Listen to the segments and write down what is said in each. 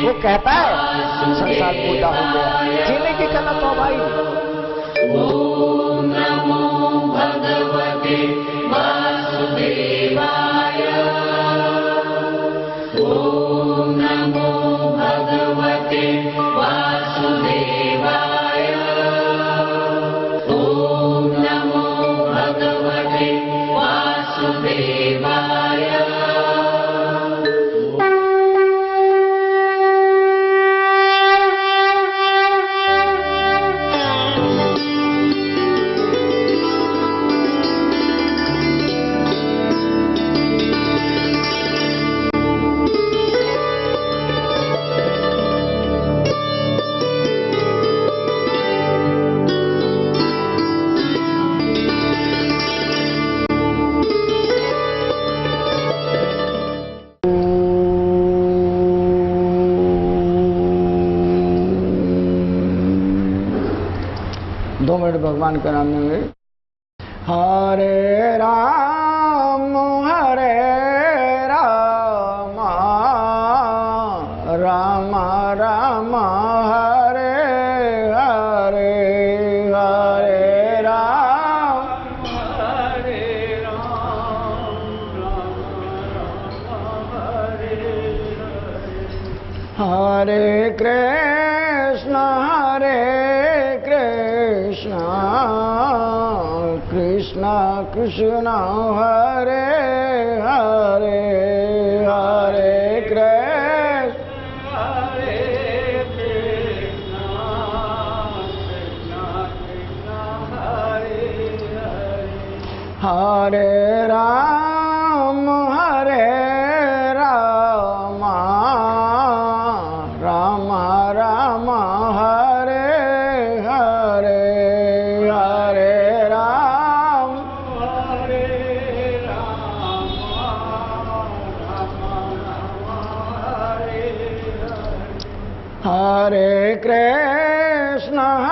वो कहता है संसार बूढ़ा हो गया, जीने की कला तो भाई। ओम नमो भगवते वासुदेवाय। ओम नमो भगवते वासुदेवाय। ओम नमो भगवते वासुदेवाय। भगवान का नाम लेंगे। हरे राम राम राम हरे हरे, हरे राम हरे कृष्ण कृष्ण कृष्ण हरे हरे, हरे कृष्ण हरे राम राम राम हरे हरे, हरे राम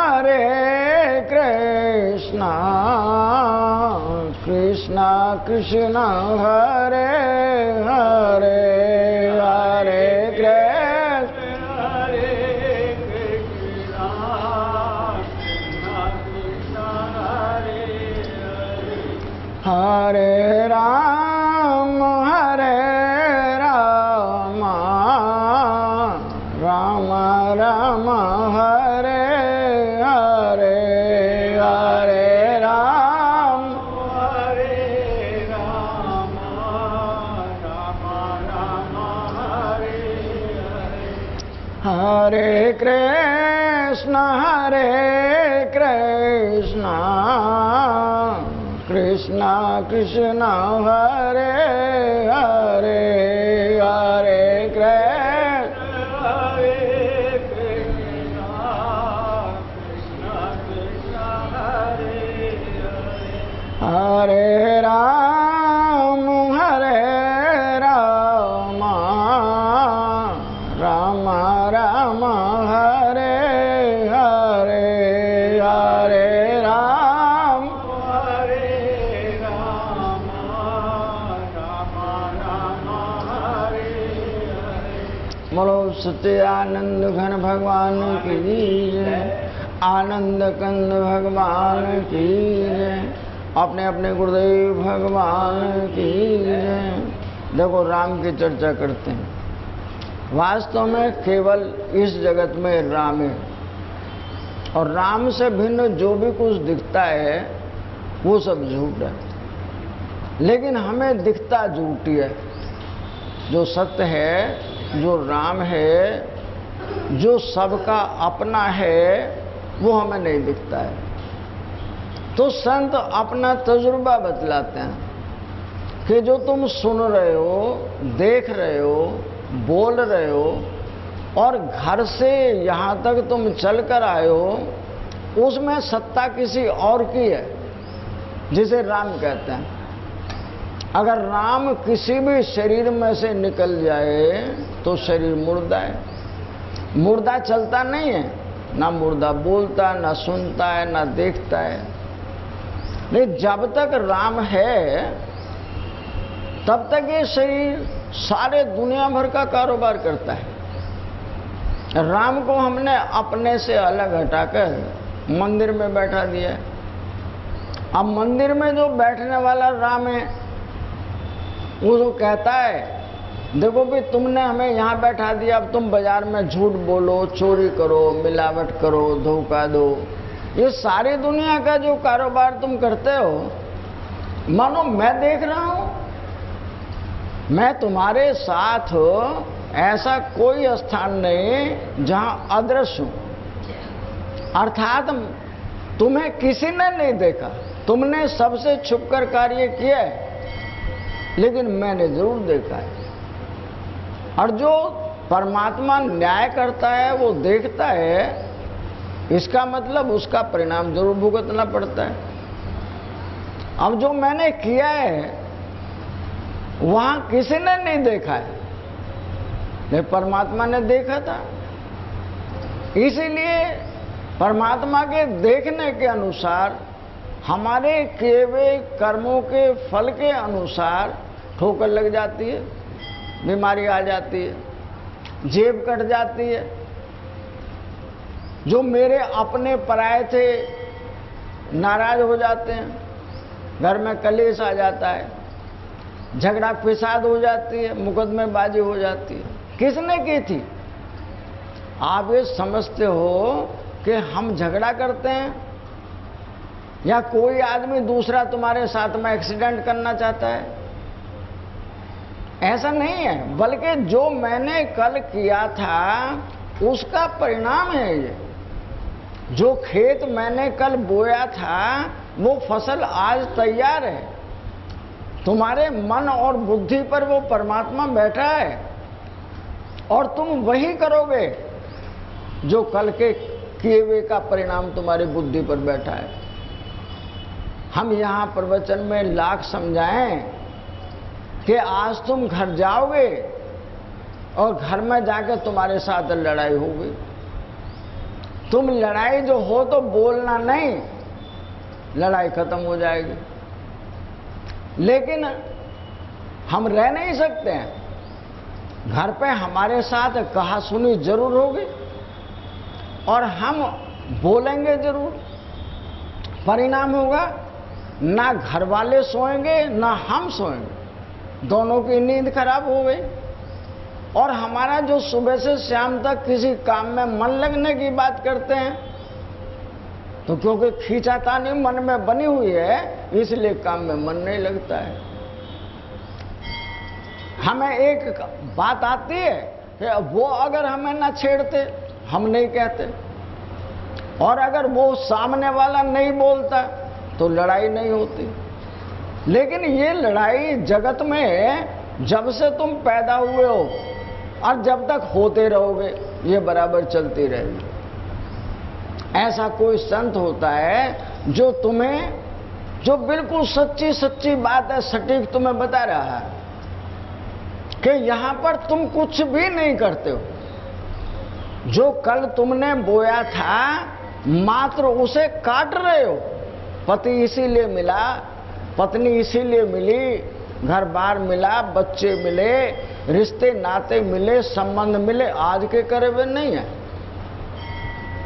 हरे कृष्ण कृष्ण कृष्ण हरे हरे, हरे कृष्ण हरे राम राम राम हरे हरे, हरे राम हरे कृष्ण कृष्ण कृष्ण हरे हरे, हरे कृष्ण हरे राम राम राम हरे हरे, हरे राम बोलो सत्यानंद घन भगवान की जय, आनंद कंद भगवान की जय, अपने अपने गुरुदेव भगवान की जय। देखो राम की चर्चा करते हैं, वास्तव में केवल इस जगत में राम है, और राम से भिन्न जो भी कुछ दिखता है वो सब झूठ है। लेकिन हमें दिखता झूठी है, जो सत्य है, जो राम है, जो सबका अपना है, वो हमें नहीं दिखता है। तो संत अपना तजुर्बा बतलाते हैं कि जो तुम सुन रहे हो, देख रहे हो, बोल रहे हो, और घर से यहाँ तक तुम चल कर आए हो, उसमें सत्ता किसी और की है, जिसे राम कहते हैं। अगर राम किसी भी शरीर में से निकल जाए तो शरीर मुर्दा है। मुर्दा चलता नहीं है, ना मुर्दा बोलता, ना सुनता है, ना देखता है। लेकिन जब तक राम है तब तक ये शरीर सारे दुनिया भर का कारोबार करता है। राम को हमने अपने से अलग हटाकर मंदिर में बैठा दिया। अब मंदिर में जो बैठने वाला राम है वो तो कहता है देखो भी तुमने हमें यहाँ बैठा दिया, अब तुम बाजार में झूठ बोलो, चोरी करो, मिलावट करो, धोखा दो, ये सारी दुनिया का जो कारोबार तुम करते हो मानो मैं देख रहा हूं। मैं तुम्हारे साथ ऐसा कोई स्थान नहीं जहां अदृश्य हूं। अर्थात तुम्हें किसी ने नहीं देखा, तुमने सबसे छुपकर कार्य किया है, लेकिन मैंने जरूर देखा है। और जो परमात्मा न्याय करता है वो देखता है, इसका मतलब उसका परिणाम जरूर भुगतना पड़ता है। अब जो मैंने किया है वहां किसी ने नहीं देखा है, नहीं परमात्मा ने देखा था। इसीलिए परमात्मा के देखने के अनुसार, हमारे किए हुए कर्मों के फल के अनुसार ठोकर लग जाती है, बीमारी आ जाती है, जेब कट जाती है। जो मेरे अपने पराये थे नाराज हो जाते हैं, घर में कलेश आ जाता है, झगड़ा फिसाद हो जाती है, मुकदमेबाजी हो जाती है। किसने की थी? आप ये समझते हो कि हम झगड़ा करते हैं या कोई आदमी दूसरा तुम्हारे साथ में एक्सीडेंट करना चाहता है? ऐसा नहीं है, बल्कि जो मैंने कल किया था उसका परिणाम है ये। जो खेत मैंने कल बोया था वो फसल आज तैयार है। तुम्हारे मन और बुद्धि पर वो परमात्मा बैठा है और तुम वही करोगे जो कल के किए हुए का परिणाम तुम्हारी बुद्धि पर बैठा है। हम यहाँ प्रवचन में लाख समझाएं कि आज तुम घर जाओगे और घर में जाकर तुम्हारे साथ लड़ाई होगी। तुम लड़ाई जो हो तो बोलना नहीं, लड़ाई खत्म हो जाएगी। लेकिन हम रह नहीं सकते हैं, घर पे हमारे साथ कहा सुनी जरूर होगी और हम बोलेंगे जरूर। परिणाम होगा ना घर वाले सोएंगे ना हम सोएंगे, दोनों की नींद खराब हो गई। और हमारा जो सुबह से शाम तक किसी काम में मन लगने की बात करते हैं, तो क्योंकि खींचातानी मन में बनी हुई है इसलिए काम में मन नहीं लगता है। हमें एक बात आती है कि वो अगर हमें ना छेड़ते हम नहीं कहते, और अगर वो सामने वाला नहीं बोलता तो लड़ाई नहीं होती। लेकिन ये लड़ाई जगत में जब से तुम पैदा हुए हो और जब तक होते रहोगे ये बराबर चलती रहेगी। ऐसा कोई संत होता है जो तुम्हें, जो बिल्कुल सच्ची सच्ची बात है, सटीक तुम्हें बता रहा है कि यहां पर तुम कुछ भी नहीं करते हो। जो कल तुमने बोया था मात्र उसे काट रहे हो। पति इसीलिए मिला, पत्नी इसीलिए मिली, घर बार मिला, बच्चे मिले, रिश्ते नाते मिले, संबंध मिले, आज के करे हुए नहीं है।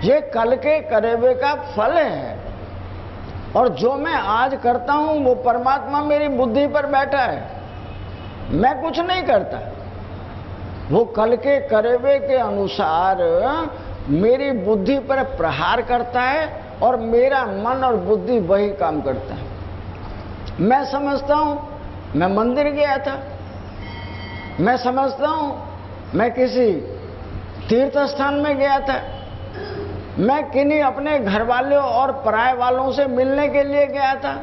ये कल के करे हुए का फल है। और जो मैं आज करता हूं वो परमात्मा मेरी बुद्धि पर बैठा है, मैं कुछ नहीं करता। वो कल के करे हुए के अनुसार मेरी बुद्धि पर प्रहार करता है और मेरा मन और बुद्धि वही काम करता है। मैं समझता हूं मैं मंदिर गया था, मैं समझता हूं मैं किसी तीर्थ स्थान में गया था, मैं किन्हीं अपने घर वालों और पराये वालों से मिलने के लिए गया था।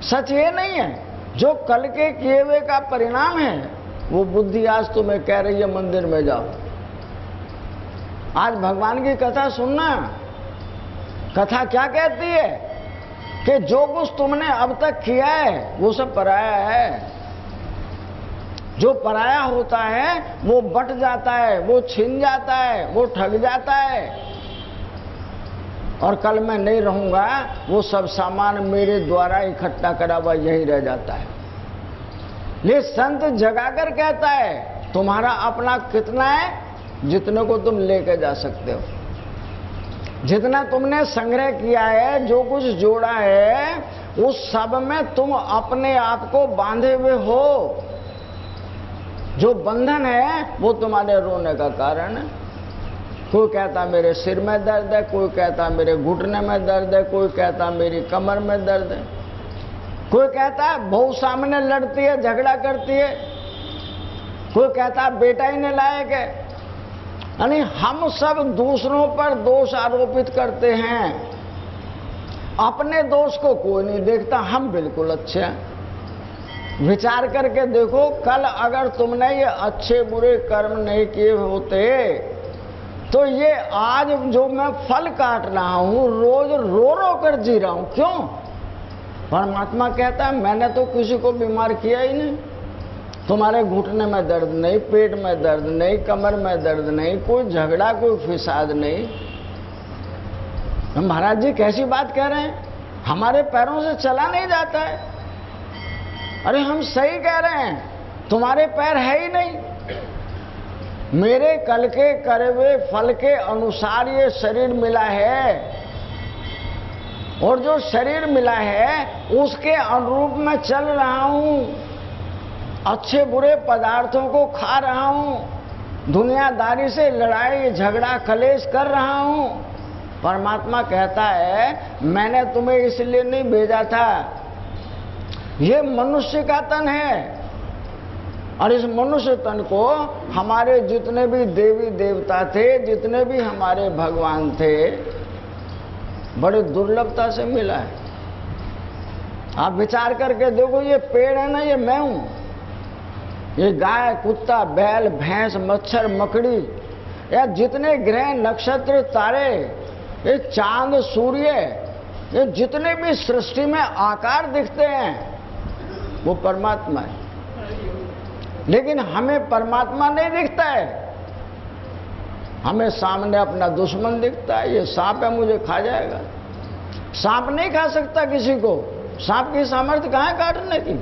सच ये नहीं है। जो कल के किए हुए का परिणाम है वो बुद्धि आज तुम्हें कह रही है मंदिर में जाओ। आज भगवान की कथा सुनना। कथा क्या कहती है कि जो कुछ तुमने अब तक किया है वो सब पराया है। जो पराया होता है वो बट जाता है, वो छिन जाता है, वो ठग जाता है। और कल मैं नहीं रहूंगा, वो सब सामान मेरे द्वारा इकट्ठा करा हुआ यही रह जाता है। ले संत जगाकर कहता है तुम्हारा अपना कितना है जितने को तुम लेके जा सकते हो, जितना तुमने संग्रह किया है, जो कुछ जोड़ा है, उस सब में तुम अपने आप को बांधे हुए हो। जो बंधन है वो तुम्हारे रोने का कारण है। कोई कहता मेरे सिर में दर्द है, कोई कहता मेरे घुटने में दर्द है, कोई कहता मेरी कमर में दर्द है, कोई कहता बहू सामने लड़ती है, झगड़ा करती है, कोई कहता बेटा ही नहीं लायक है। यानी हम सब दूसरों पर दोष आरोपित करते हैं, अपने दोष को कोई नहीं देखता। हम बिल्कुल अच्छे हैं। विचार करके देखो, कल अगर तुमने ये अच्छे बुरे कर्म नहीं किए होते तो ये आज जो मैं फल काट रहा हूं, रोज रो रो कर जी रहा हूं। क्यों? परमात्मा कहता है मैंने तो किसी को बीमार किया ही नहीं। तुम्हारे घुटने में दर्द नहीं, पेट में दर्द नहीं, कमर में दर्द नहीं, कोई झगड़ा, कोई फिसाद नहीं। हम महाराज जी कैसी बात कह रहे हैं, हमारे पैरों से चला नहीं जाता है। अरे हम सही कह रहे हैं, तुम्हारे पैर है ही नहीं। मेरे कल के करे हुए फल के अनुसार ये शरीर मिला है, और जो शरीर मिला है उसके अनुरूप मैं चल रहा हूं, अच्छे बुरे पदार्थों को खा रहा हूं, दुनियादारी से लड़ाई झगड़ा कलेश कर रहा हूं। परमात्मा कहता है मैंने तुम्हें इसलिए नहीं भेजा था, ये मनुष्य का तन है, और इस मनुष्य तन को हमारे जितने भी देवी देवता थे, जितने भी हमारे भगवान थे, बड़े दुर्लभता से मिला है। आप विचार करके देखो, ये पेड़ है ना, ये मैं हूं। ये गाय, कुत्ता, बैल, भैंस, मच्छर, मकड़ी, या जितने ग्रह, नक्षत्र, तारे, ये चांद, सूर्य, ये जितने भी सृष्टि में आकार दिखते हैं वो परमात्मा है। लेकिन हमें परमात्मा नहीं दिखता है, हमें सामने अपना दुश्मन दिखता है। ये सांप है, मुझे खा जाएगा। सांप नहीं खा सकता किसी को, सांप की सामर्थ्य कहां है काटने की?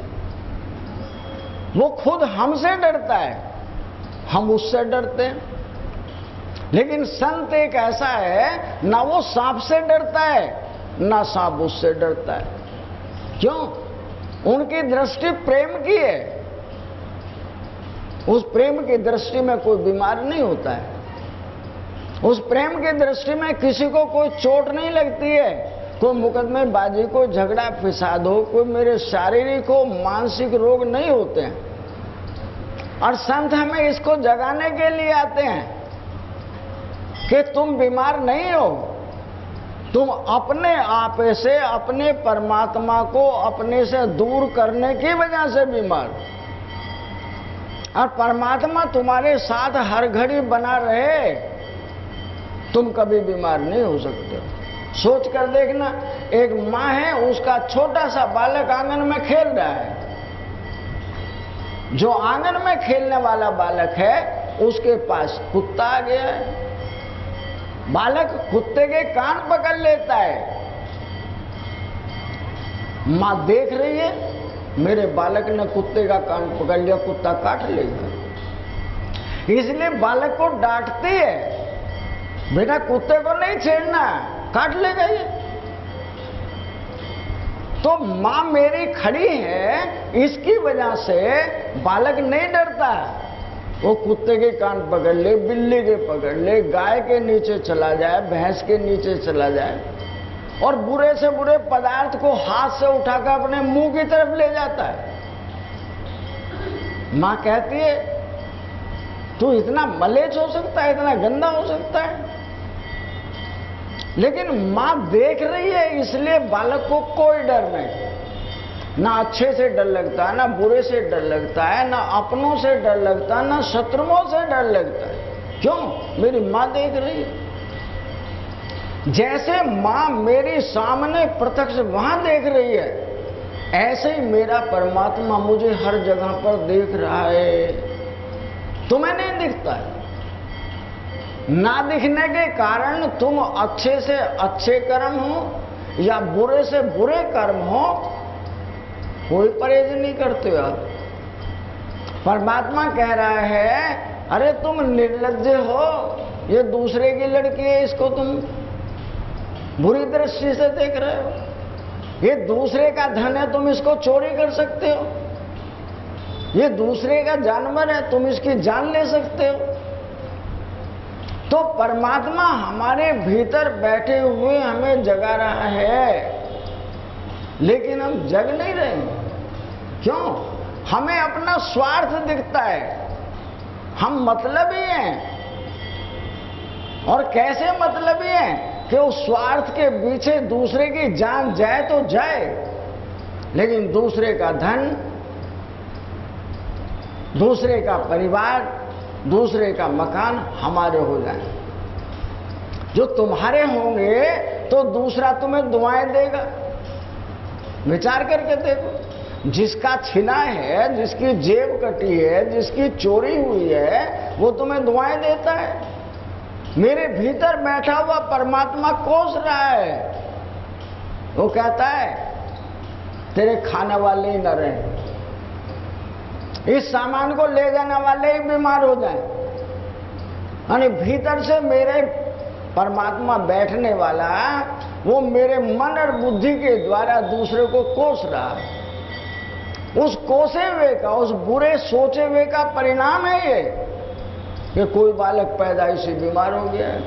वो खुद हमसे डरता है, हम उससे डरते हैं। लेकिन संत एक ऐसा है, ना वो सांप से डरता है ना सांप उससे डरता है। क्यों? उनकी दृष्टि प्रेम की है। उस प्रेम की दृष्टि में कोई बीमार नहीं होता है, उस प्रेम की दृष्टि में किसी को कोई चोट नहीं लगती है, कोई मुकदमेबाजी, कोई झगड़ा फिसाद हो, कोई मेरे शारीरिक हो, मानसिक रोग नहीं होते हैं। और संत हमें इसको जगाने के लिए आते हैं कि तुम बीमार नहीं हो, तुम अपने आप से, अपने परमात्मा को अपने से दूर करने की वजह से बीमार। और परमात्मा तुम्हारे साथ हर घड़ी बना रहे, तुम कभी बीमार नहीं हो सकते। सोच कर देखना, एक माँ है, उसका छोटा सा बालक आंगन में खेल रहा है। जो आंगन में खेलने वाला बालक है, उसके पास कुत्ता आ गया है। बालक कुत्ते के कान पकड़ लेता है। माँ देख रही है, मेरे बालक ने कुत्ते का कान पकड़ लिया, कुत्ता काट लेगा। इसलिए बालक को डांटती है, बेटा कुत्ते को नहीं छेड़ना, काट लेगा ये। तो माँ मेरी खड़ी है, इसकी वजह से बालक नहीं डरता। वो कुत्ते के कान पकड़ ले, बिल्ली के पकड़ ले, गाय के नीचे चला जाए, भैंस के नीचे चला जाए, और बुरे से बुरे पदार्थ को हाथ से उठाकर अपने मुंह की तरफ ले जाता है। माँ कहती है तू इतना मलेच हो सकता है, इतना गंदा हो सकता है। लेकिन माँ देख रही है, इसलिए बालक को कोई डर नहीं। ना अच्छे से डर लगता है, ना बुरे से डर लगता है, ना अपनों से डर लगता है, ना शत्रुओं से डर लगता है। क्यों? मेरी माँ देख रही है। जैसे माँ मेरी सामने प्रत्यक्ष वहां देख रही है, ऐसे ही मेरा परमात्मा मुझे हर जगह पर देख रहा है। तुम्हें नहीं दिखता है। ना दिखने के कारण तुम अच्छे से अच्छे कर्म हो या बुरे से बुरे कर्म हो, कोई परहेज नहीं करते हो आप। परमात्मा कह रहा है अरे तुम निर्लज्ज हो, ये दूसरे की लड़की है, इसको तुम बुरी दृष्टि से देख रहे हो। ये दूसरे का धन है, तुम इसको चोरी कर सकते हो। ये दूसरे का जानवर है, तुम इसकी जान ले सकते हो। तो परमात्मा हमारे भीतर बैठे हुए हमें जगा रहा है, लेकिन हम जग नहीं रहे। क्यों? हमें अपना स्वार्थ दिखता है, हम मतलबी हैं। और कैसे मतलबी हैं कि उस स्वार्थ के पीछे दूसरे की जान जाए तो जाए, लेकिन दूसरे का धन, दूसरे का परिवार, दूसरे का मकान हमारे हो जाए। जो तुम्हारे होंगे तो दूसरा तुम्हें दुआएं देगा। विचार करके देखो, जिसका छिना है, जिसकी जेब कटी है, जिसकी चोरी हुई है, वो तुम्हें दुआएं देता है। मेरे भीतर बैठा हुआ परमात्मा कोस रहा है, वो कहता है तेरे खाने वाले ही न रहे, इस सामान को ले जाने वाले ही बीमार हो जाएं। यानी भीतर से मेरे परमात्मा बैठने वाला, वो मेरे मन और बुद्धि के द्वारा दूसरे को कोस रहा है। उस कोसे हुए का, उस बुरे सोचे हुए का परिणाम है ये कि कोई बालक पैदाइश से बीमार हो गया है।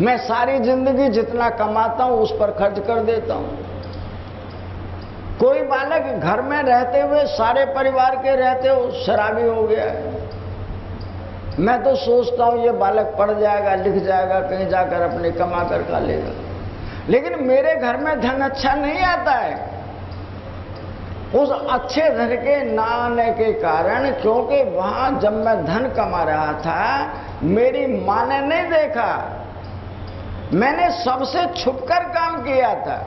मैं सारी जिंदगी जितना कमाता हूं उस पर खर्च कर देता हूं। कोई बालक घर में रहते हुए, सारे परिवार के रहते हो शराबी हो गया है। मैं तो सोचता हूं ये बालक पढ़ जाएगा, लिख जाएगा, कहीं जाकर अपने कमा कर खा लेगा। लेकिन मेरे घर में धन अच्छा नहीं आता है। उस अच्छे घर के ना आने के कारण, क्योंकि वहां जब मैं धन कमा रहा था, मेरी मां ने नहीं देखा, मैंने सबसे छुपकर काम किया था।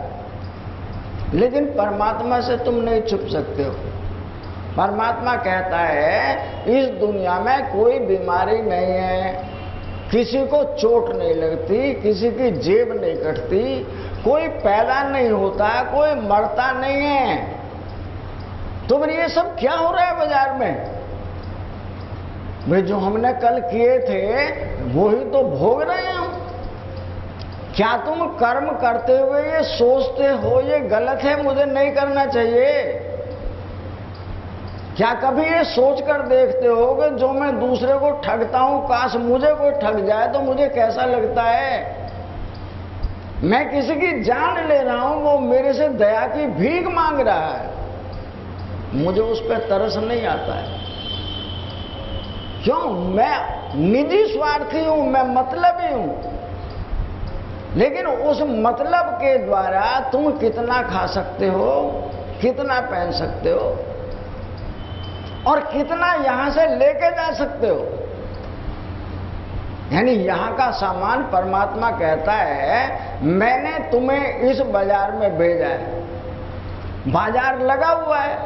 लेकिन परमात्मा से तुम नहीं छुप सकते हो। परमात्मा कहता है इस दुनिया में कोई बीमारी नहीं है, किसी को चोट नहीं लगती, किसी की जेब नहीं कटती, कोई पैदा नहीं होता, कोई मरता नहीं है। तो फिर ये सब क्या हो रहा है बाजार में? भाई जो हमने कल किए थे वही तो भोग रहे हैं हम। क्या तुम कर्म करते हुए ये सोचते हो ये गलत है, मुझे नहीं करना चाहिए? क्या कभी ये सोच कर देखते हो कि जो मैं दूसरे को ठगता हूं, काश मुझे कोई ठग जाए तो मुझे कैसा लगता है? मैं किसी की जान ले रहा हूं, वो मेरे से दया की भीख मांग रहा है, मुझे उस पर तरस नहीं आता है। क्यों? मैं निजी स्वार्थी हूं, मैं मतलबी हूं। लेकिन उस मतलब के द्वारा तुम कितना खा सकते हो, कितना पहन सकते हो, और कितना यहां से लेके जा सकते हो। यानी यहां का सामान परमात्मा कहता है मैंने तुम्हें इस बाजार में भेजा है, बाजार लगा हुआ है,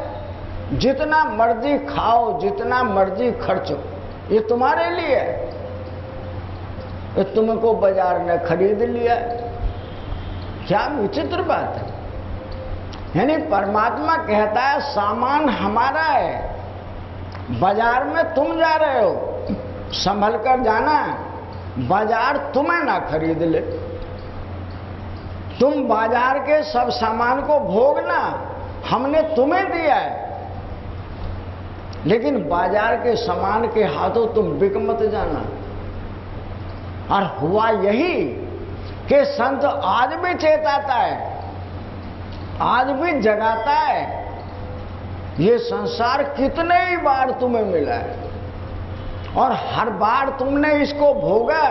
जितना मर्जी खाओ, जितना मर्जी खर्चो, ये तुम्हारे लिए है। ये तुमको बाजार ने खरीद लिया। क्या विचित्र बात है। यानी परमात्मा कहता है सामान हमारा है, बाजार में तुम जा रहे हो, संभल कर जाना, बाजार तुम्हें ना खरीद ले। तुम बाजार के सब सामान को भोगना, हमने तुम्हें दिया है, लेकिन बाजार के सामान के हाथों तुम बिक मत जाना। और हुआ यही कि संत आज भी चेताता है, आज भी जगाता है। ये संसार कितने ही बार तुम्हें मिला है और हर बार तुमने इसको भोगा,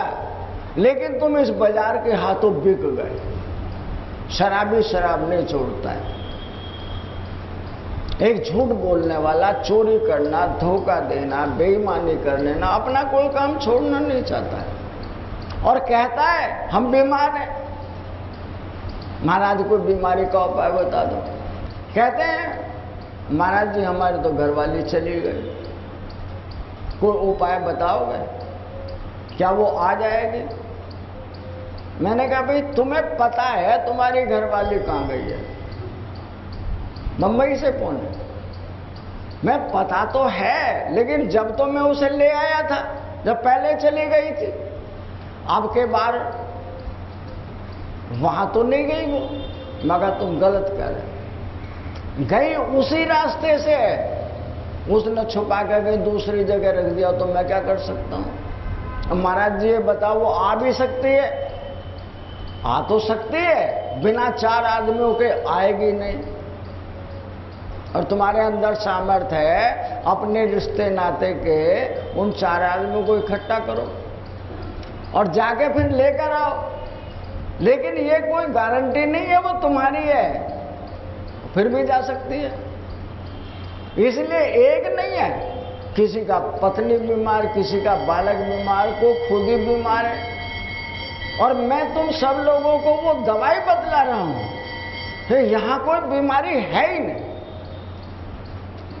लेकिन तुम इस बाजार के हाथों बिक गए। शराबी शराब नहीं छोड़ता है। एक झूठ बोलने वाला चोरी करना, धोखा देना, बेईमानी कर लेना, अपना कोई काम छोड़ना नहीं चाहता है और कहता है हम बीमार हैं। महाराज कोई बीमारी का उपाय बता दो। कहते हैं महाराज जी हमारी तो घरवाली चली गई, कोई उपाय बताओगे? क्या वो आ जाएगी? मैंने कहा भाई तुम्हें पता है तुम्हारी घरवाली कहाँ गई है? मुंबई से फोन है, मैं पता तो है, लेकिन जब तो मैं उसे ले आया था, जब पहले चली गई थी, अब के बार वहां तो नहीं गई वो। मगर तुम गलत कर गई, उसी रास्ते से उसने छुपा कर गई, दूसरी जगह रख दिया, तो मैं क्या कर सकता हूं? महाराज जी ये बताओ, वो आ भी सकती है? आ तो सकती है, बिना 4 आदमियों के आएगी नहीं। और तुम्हारे अंदर सामर्थ्य है, अपने रिश्ते नाते के उन 4 आदमियों को इकट्ठा करो और जाके फिर लेकर आओ। लेकिन ये कोई गारंटी नहीं है वो तुम्हारी है, फिर भी जा सकती है। इसलिए एक नहीं है, किसी का पत्नी बीमार, किसी का बालक बीमार, को खुद ही बीमार है, और मैं तुम सब लोगों को वो दवाई बतला रहा हूं। तो यहां कोई बीमारी है ही नहीं।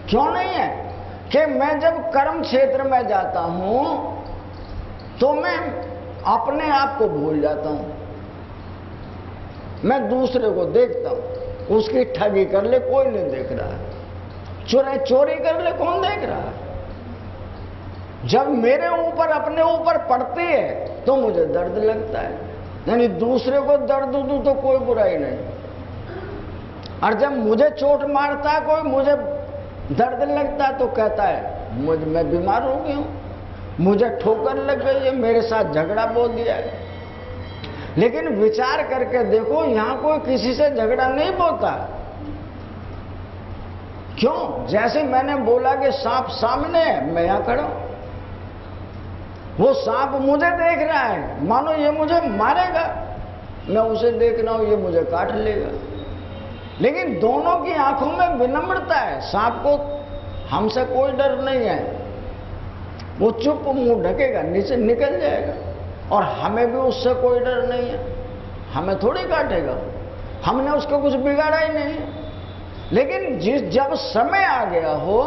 क्यों नहीं है? कि मैं जब कर्म क्षेत्र में जाता हूं तो मैं अपने आप को भूल जाता हूं, मैं दूसरे को देखता हूं। उसकी ठगी कर ले कोई नहीं देख रहा है, चोरी कर ले कौन देख रहा है। जब मेरे ऊपर अपने ऊपर पड़ती है तो मुझे दर्द लगता है, यानी दूसरे को दर्द दूं तो कोई बुराई नहीं। और जब मुझे चोट मारता है कोई, मुझे दर्द लगता है तो कहता है मैं बीमार हो गया हूं, मुझे ठोकर लग गई है, मेरे साथ झगड़ा बोल दिया है। लेकिन विचार करके देखो, यहां कोई किसी से झगड़ा नहीं बोलता। क्यों? जैसे मैंने बोला कि सांप सामने है, मैं यहां खड़ा हूं, वो सांप मुझे देख रहा है, मानो ये मुझे मारेगा, मैं उसे देख रहा हूं ये मुझे काट लेगा। लेकिन दोनों की आंखों में विनम्रता है। सांप को हमसे कोई डर नहीं है, वो चुप मुंह ढकेगा, नीचे निकल जाएगा। और हमें भी उससे कोई डर नहीं है, हमें थोड़ी काटेगा, हमने उसको कुछ बिगाड़ा ही नहीं है। लेकिन जब समय आ गया हो,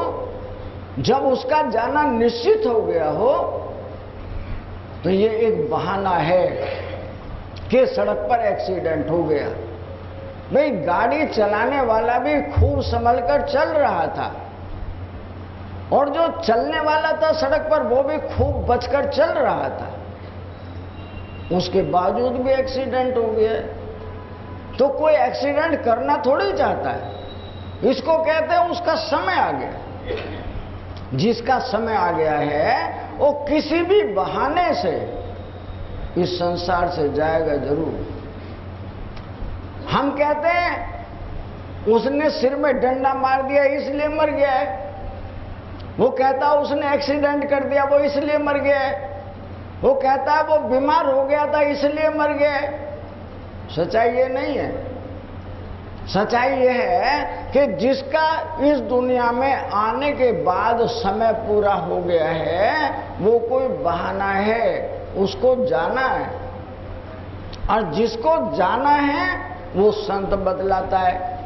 जब उसका जाना निश्चित हो गया हो, तो ये एक बहाना है कि सड़क पर एक्सीडेंट हो गया। भाई गाड़ी चलाने वाला भी खूब संभल कर चल रहा था, और जो चलने वाला था सड़क पर वो भी खूब बचकर चल रहा था, उसके बावजूद भी एक्सीडेंट हो गया। तो कोई एक्सीडेंट करना थोड़ी चाहता है, इसको कहते हैं उसका समय आ गया। जिसका समय आ गया है वो किसी भी बहाने से इस संसार से जाएगा जरूर। हम कहते हैं उसने सिर में डंडा मार दिया इसलिए मर गया है, वो कहता उसने एक्सीडेंट कर दिया वो इसलिए मर गया है, वो कहता है वो बीमार हो गया था इसलिए मर गया है। सच्चाई ये नहीं है। सच्चाई ये है कि जिसका इस दुनिया में आने के बाद समय पूरा हो गया है, वो कोई बहाना है, उसको जाना है। और जिसको जाना है वो संत बतलाता है।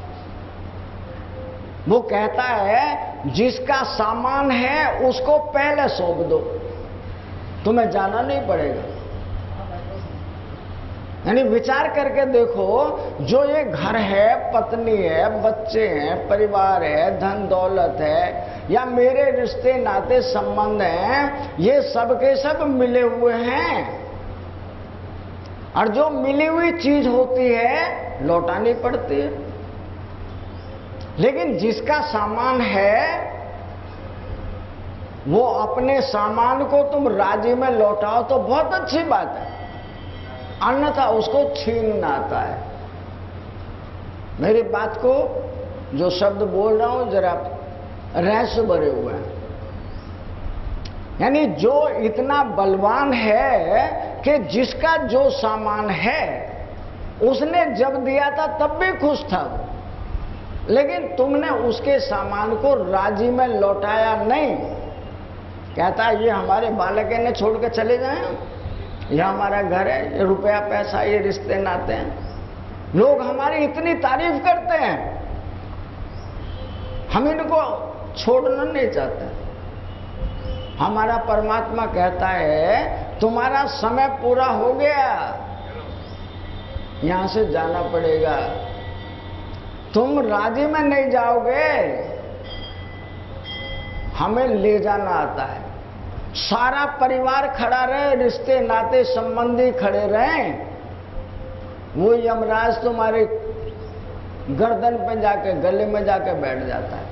वो कहता है जिसका सामान है उसको पहले सौंप दो, तुम्हें जाना नहीं पड़ेगा। यानी विचार करके देखो, जो ये घर है, पत्नी है, बच्चे हैं, परिवार है, धन दौलत है, या मेरे रिश्ते नाते संबंध हैं, ये सब के सब मिले हुए हैं। और जो मिली हुई चीज होती है लौटानी पड़ती है। लेकिन जिसका सामान है वो अपने सामान को तुम राजी में लौटाओ तो बहुत अच्छी बात है, अन्यथा उसको छीनना आता है। मेरी बात को जो शब्द बोल रहा हूं जरा रहस्य भरे हुए हैं। यानी जो इतना बलवान है कि जिसका जो सामान है उसने जब दिया था तब भी खुश था, लेकिन तुमने उसके सामान को राजी में लौटाया नहीं। कहता ये हमारे बालक ने छोड़ के चले जाए, यह हमारा घर है, ये रुपया पैसा, ये रिश्ते नाते हैं, लोग हमारी इतनी तारीफ करते हैं, हम इनको छोड़ना नहीं चाहते। हमारा परमात्मा कहता है तुम्हारा समय पूरा हो गया, यहां से जाना पड़ेगा। तुम राजी में नहीं जाओगे हमें ले जाना आता है। सारा परिवार खड़ा रहे, रिश्ते नाते संबंधी खड़े रहें, वो यमराज तुम्हारे गर्दन पे जाके, गले में जाके बैठ जाता है।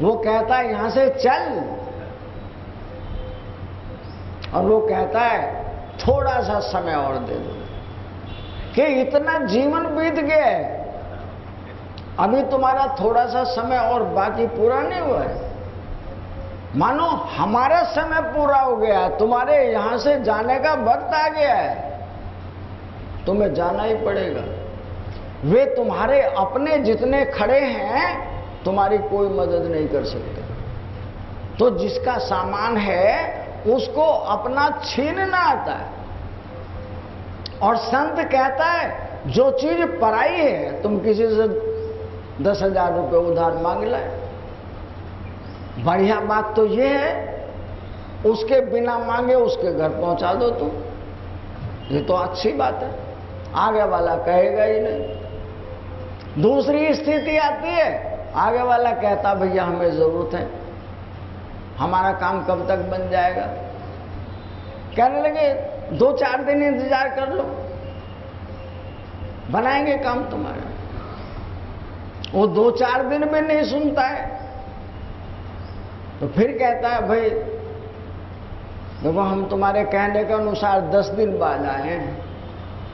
वो कहता है यहां से चल, और वो कहता है थोड़ा सा समय और दे दो, कि इतना जीवन बीत गया है, अभी तुम्हारा थोड़ा सा समय और बाकी पूरा नहीं हुआ है। मानो हमारा समय पूरा हो गया है, तुम्हारे यहां से जाने का वक्त आ गया है, तुम्हें जाना ही पड़ेगा। वे तुम्हारे अपने जितने खड़े हैं, तुम्हारी कोई मदद नहीं कर सकते। तो जिसका सामान है उसको अपना छीनना आता है। और संत कहता है जो चीज पराई है, तुम किसी से 10,000 रुपये उधार मांग लाए, बढ़िया बात तो ये है उसके बिना मांगे उसके घर पहुंचा दो तुम, ये तो अच्छी बात है, आगे वाला कहेगा ही नहीं। दूसरी स्थिति आती है, आगे वाला कहता भैया हमें जरूरत है, हमारा काम कब तक बन जाएगा। कहने लगे 2-4 दिन इंतजार कर लो, बनाएंगे काम तुम्हारा। वो 2-4 दिन में नहीं सुनता है, तो फिर कहता है भाई देखो हम तुम्हारे कहने के अनुसार 10 दिन बाद आए हैं,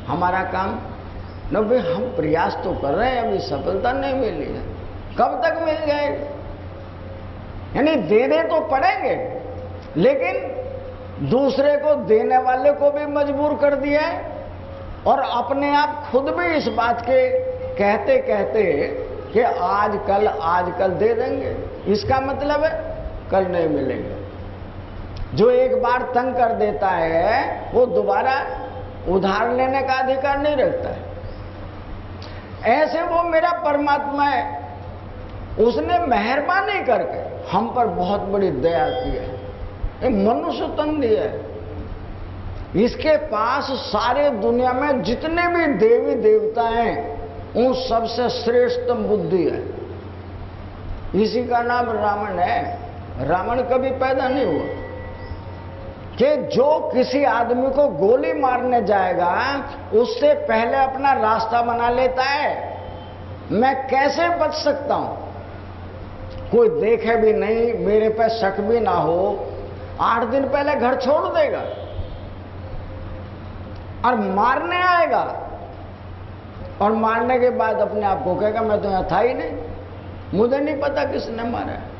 हमारा काम न भाई, हम प्रयास तो कर रहे हैं, अभी सफलता नहीं मिली है, कब तक मिल जाएगी। यानी देने तो पड़ेंगे, लेकिन दूसरे को देने वाले को भी मजबूर कर दिया है, और अपने आप खुद भी इस बात के कहते कहते कि आज कल दे देंगे, इसका मतलब है कल नहीं मिलेंगे। जो एक बार तंग कर देता है वो दोबारा उधार लेने का अधिकार नहीं रखता है। ऐसे वो मेरा परमात्मा है, उसने मेहरबानी करके हम पर बहुत बड़ी दया की है, एक मनुष्य तन दिया है। इसके पास सारे दुनिया में जितने भी देवी देवता हैं उन सबसे श्रेष्ठ बुद्धि है। इसी का नाम रावण है। रावण कभी पैदा नहीं हुआ कि जो किसी आदमी को गोली मारने जाएगा उससे पहले अपना रास्ता बना लेता है, मैं कैसे बच सकता हूं, कोई देखे भी नहीं, मेरे पे शक भी ना हो, 8 दिन पहले घर छोड़ देगा और मारने आएगा, और मारने के बाद अपने आप को कहेगा मैं तो यहां था ही नहीं, मुझे नहीं पता किसने मारा है।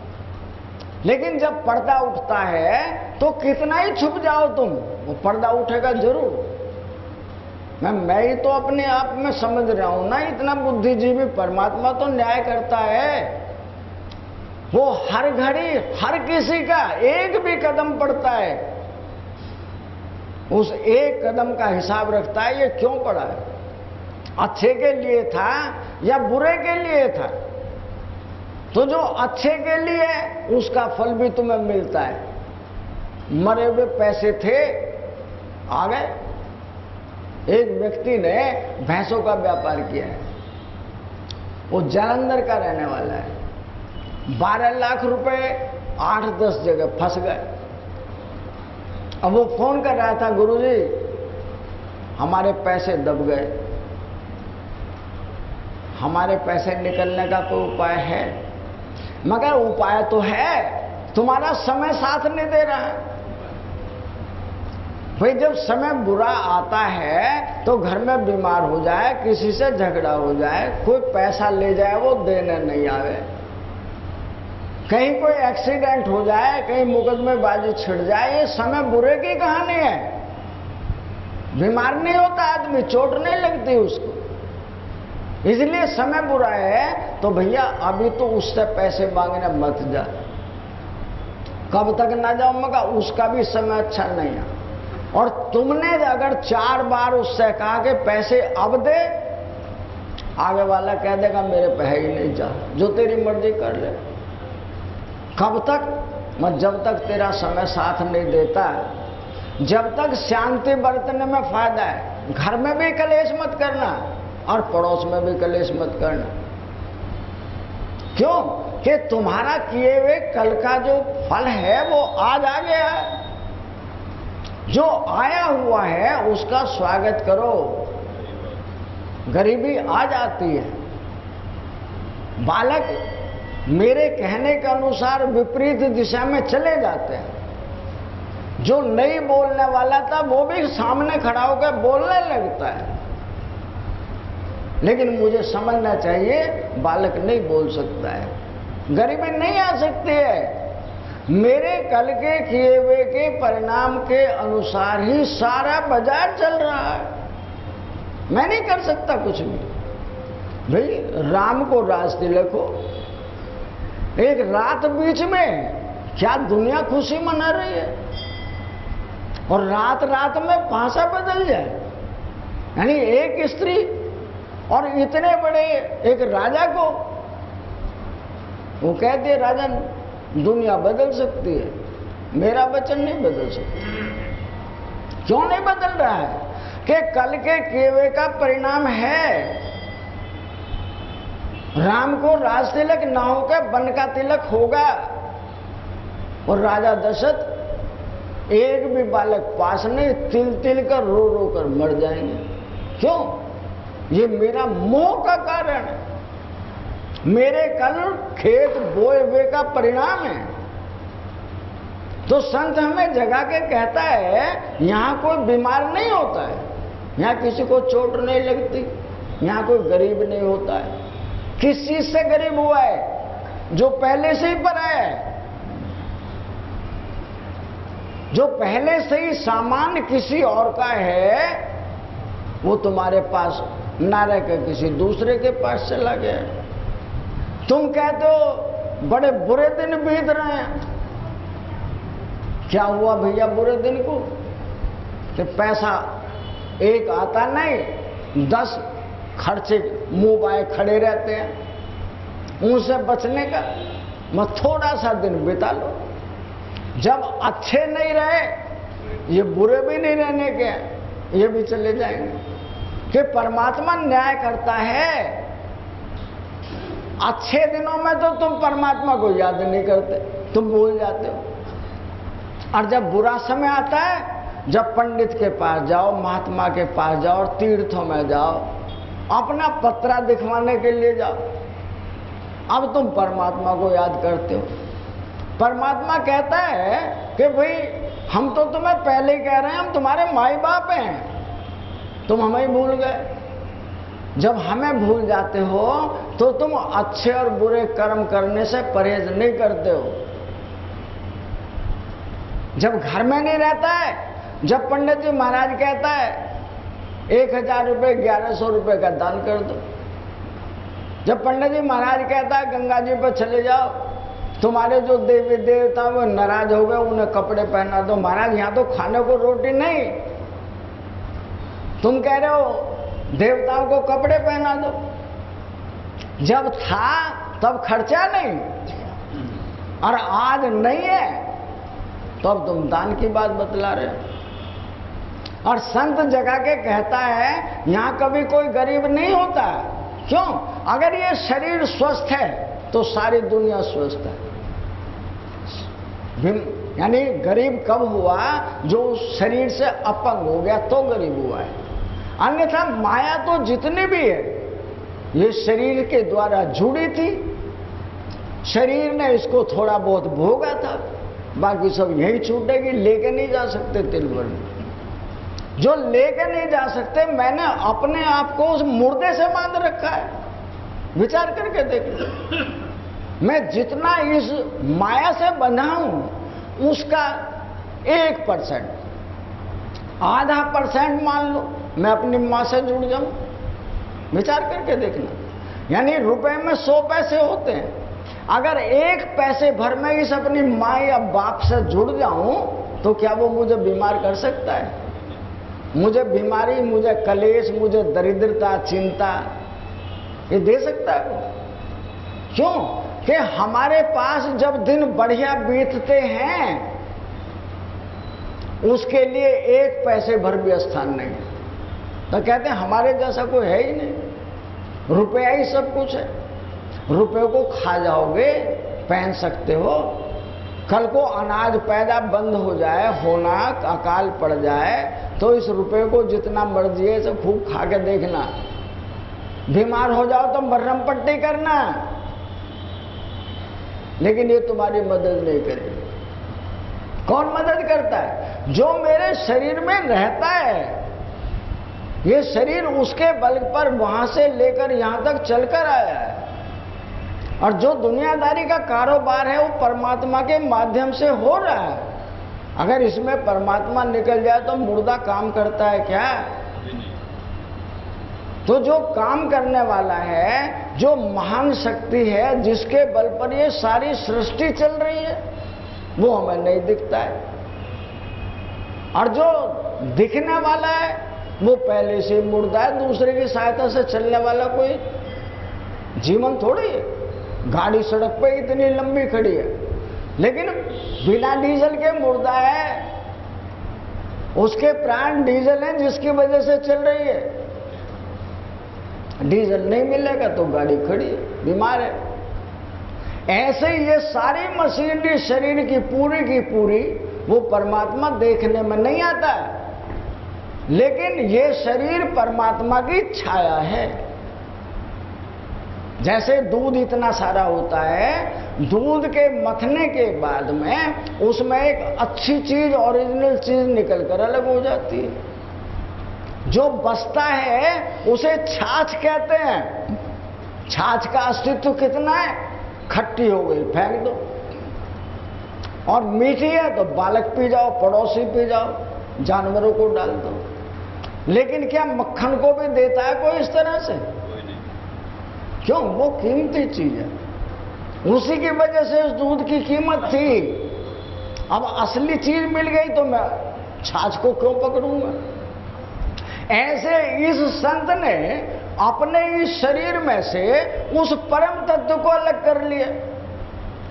लेकिन जब पर्दा उठता है तो कितना ही छुप जाओ तुम, वो पर्दा उठेगा जरूर। मैं ही तो अपने आप में समझ रहा हूं ना, इतना बुद्धिजीवी परमात्मा तो न्याय करता है। वो हर घड़ी हर किसी का एक भी कदम पड़ता है, उस एक कदम का हिसाब रखता है, ये क्यों पड़ा है, अच्छे के लिए था या बुरे के लिए था। तो जो अच्छे के लिए उसका फल भी तुम्हें मिलता है। मरे हुए पैसे थे, आ गए। एक व्यक्ति ने भैंसों का व्यापार किया है, वो जालंधर का रहने वाला है। 12 लाख रुपए 8-10 जगह फंस गए। अब वो फोन कर रहा था, गुरुजी हमारे पैसे दब गए, हमारे पैसे निकलने का कोई उपाय है। मगर उपाय तो है, तुम्हारा समय साथ नहीं दे रहा है। भाई जब समय बुरा आता है तो घर में बीमार हो जाए, किसी से झगड़ा हो जाए, कोई पैसा ले जाए वो देने नहीं आवे, कहीं कोई एक्सीडेंट हो जाए, कहीं मुकदमेबाजी छिड़ जाए, ये समय बुरे की कहानी है। बीमार नहीं होता आदमी, चोट नहीं लगती उसको, इसलिए समय बुरा है। तो भैया अभी तो उससे पैसे मांगने मत जा। कब तक ना जाओ, मगर उसका भी समय अच्छा नहीं है। और तुमने अगर 4 बार उससे कहा कि पैसे अब दे, आगे वाला कह देगा मेरे पे है ही नहीं, जा जो तेरी मर्जी कर ले। कब तक? मत जब तक तेरा समय साथ नहीं देता, जब तक शांति बरतने में फायदा है। घर में भी कलेश मत करना और पड़ोस में भी कलेश मत करना। क्यों? कि तुम्हारा किए हुए कल का जो फल है वो आज आ गया है। जो आया हुआ है उसका स्वागत करो। गरीबी आ जाती है। बालक मेरे कहने के अनुसार विपरीत दिशा में चले जाते हैं। जो नहीं बोलने वाला था वो भी सामने खड़ा होकर बोलने लगता है। लेकिन मुझे समझना चाहिए बालक नहीं बोल सकता है। गरीबी नहीं आ सकती है। मेरे कल के किए हुए के परिणाम के अनुसार ही सारा बाजार चल रहा है। मैं नहीं कर सकता कुछ भी। भाई राम को राज तिलक हो, एक रात बीच में क्या दुनिया खुशी मना रही है, और रात रात में पासा बदल जाए। यानी एक स्त्री और इतने बड़े एक राजा को वो कहते हैं राजन दुनिया बदल सकती है, मेरा वचन नहीं बदल सकता। क्यों नहीं बदल रहा है? कि कल के किए हुए का परिणाम है। राम को राज तिलक ना होकर वन का तिलक होगा। और राजा दशरथ एक भी बालक पास नहीं, तिल तिल कर रो रो कर मर जाएंगे। क्यों? ये मेरा मोह का कारण है। मेरे कल खेत बोए हुए का परिणाम है। तो संत हमें जगा के कहता है यहां कोई बीमार नहीं होता है, यहां किसी को चोट नहीं लगती, यहां कोई गरीब नहीं होता है। किस चीज से गरीब हुआ है? जो पहले से ही पराया है, जो पहले से ही सामान किसी और का है, वो तुम्हारे पास ना रहकर किसी दूसरे के पास चला गया। तुम कहते हो बड़े बुरे दिन बीत रहे हैं। क्या हुआ भैया बुरे दिन को? कि पैसा एक आता नहीं, 10 खर्चे मुंह बाए खड़े रहते हैं। उनसे बचने का मैं थोड़ा सा दिन बिता लो। जब अच्छे नहीं रहे, ये बुरे भी नहीं रहने के, ये भी चले जाएंगे। कि परमात्मा न्याय करता है। अच्छे दिनों में तो तुम परमात्मा को याद नहीं करते, तुम भूल जाते हो। और जब बुरा समय आता है, जब पंडित के पास जाओ, महात्मा के पास जाओ और तीर्थों में जाओ, अपना पत्रा दिखवाने के लिए जाओ, अब तुम परमात्मा को याद करते हो। परमात्मा कहता है कि भाई हम तो तुम्हें पहले ही कह रहे हैं, हम तुम्हारे माई बाप हैं, तुम हमें भूल गए। जब हमें भूल जाते हो तो तुम अच्छे और बुरे कर्म करने से परहेज नहीं करते हो। जब घर में नहीं रहता है, जब पंडित जी महाराज कहता है 1000 रुपये 1100 रुपये का दान कर दो, जब पंडित जी महाराज कहता है गंगा जी पर चले जाओ, तुम्हारे जो देवी देवता वो नाराज हो गए, उन्हें कपड़े पहना दो। महाराज यहाँ तो खाने को रोटी नहीं, तुम कह रहे हो देवताओं को कपड़े पहना दो। जब था तब खर्चा नहीं, और आज नहीं है तो अब तुम दान की बात बतला रहे हो। और संत जगा के कहता है यहां कभी कोई गरीब नहीं होता। क्यों? अगर ये शरीर स्वस्थ है तो सारी दुनिया स्वस्थ है। यानी गरीब कब हुआ? जो शरीर से अपंग हो गया तो गरीब हुआ है। अन्यथा माया तो जितनी भी है ये शरीर के द्वारा जुड़ी थी। शरीर ने इसको थोड़ा बहुत भोगा था, बाकी सब यही छूटेगी। लेके नहीं जा सकते तिलवर में, जो लेके नहीं जा सकते, मैंने अपने आप को उस मुर्दे से बांध रखा है। विचार करके देखो, मैं जितना इस माया से बंधा हूं उसका 1%, आधा % मान लो मैं अपनी मां से जुड़ जाऊं। विचार करके देखना। यानी रुपए में 100 पैसे होते हैं, अगर 1 पैसे भर में इस अपनी माँ या बाप से जुड़ जाऊं तो क्या वो मुझे बीमार कर सकता है? मुझे बीमारी, मुझे कलेश, मुझे दरिद्रता, चिंता ये दे सकता है? क्यों? कि हमारे पास जब दिन बढ़िया बीतते हैं उसके लिए 1 पैसे भर भी स्थान नहीं है। तो कहते हैं हमारे जैसा कोई है ही नहीं, रुपया ही सब कुछ है। रुपए को खा जाओगे, पहन सकते हो। कल को अनाज पैदा बंद हो जाए, होना अकाल पड़ जाए, तो इस रुपए को जितना मर्जी है सब खूब खा के देखना। बीमार हो जाओ तो मरहम पट्टी करना, लेकिन ये तुम्हारी मदद नहीं करेगी। कौन मदद करता है? जो मेरे शरीर में रहता है। ये शरीर उसके बल पर वहां से लेकर यहां तक चलकर आया है, और जो दुनियादारी का कारोबार है वो परमात्मा के माध्यम से हो रहा है। अगर इसमें परमात्मा निकल जाए तो मुर्दा काम करता है क्या? तो जो काम करने वाला है, जो महान शक्ति है, जिसके बल पर ये सारी सृष्टि चल रही है, वो हमें नहीं दिखता है। और जो दिखने वाला है वो पहले से मुर्दा है, दूसरे की सहायता से चलने वाला कोई जीवन थोड़ी है। गाड़ी सड़क पे इतनी लंबी खड़ी है, लेकिन बिना डीजल के मुर्दा है। उसके प्राण डीजल हैं जिसकी वजह से चल रही है। डीजल नहीं मिलेगा तो गाड़ी खड़ी है, बीमार है। ऐसे ही ये सारी मशीनरी शरीर की पूरी वो परमात्मा देखने में नहीं आता है, लेकिन ये शरीर परमात्मा की छाया है। जैसे दूध इतना सारा होता है, दूध के मथने के बाद में उसमें एक अच्छी चीज, ओरिजिनल चीज निकलकर अलग हो जाती है। जो बचता है उसे छाछ कहते हैं। छाछ का अस्तित्व कितना है? खट्टी हो गई फेंक दो, और मीठी है तो बालक पी जाओ, पड़ोसी पी जाओ, जानवरों को डाल दो। लेकिन क्या मक्खन को भी देता है कोई इस तरह से? क्यों? वो कीमती चीज है, उसी की वजह से उस दूध की कीमत थी। अब असली चीज मिल गई तो मैं छाछ को क्यों पकड़ूंगा? ऐसे इस संत ने अपने इस शरीर में से उस परम तत्व को अलग कर लिया।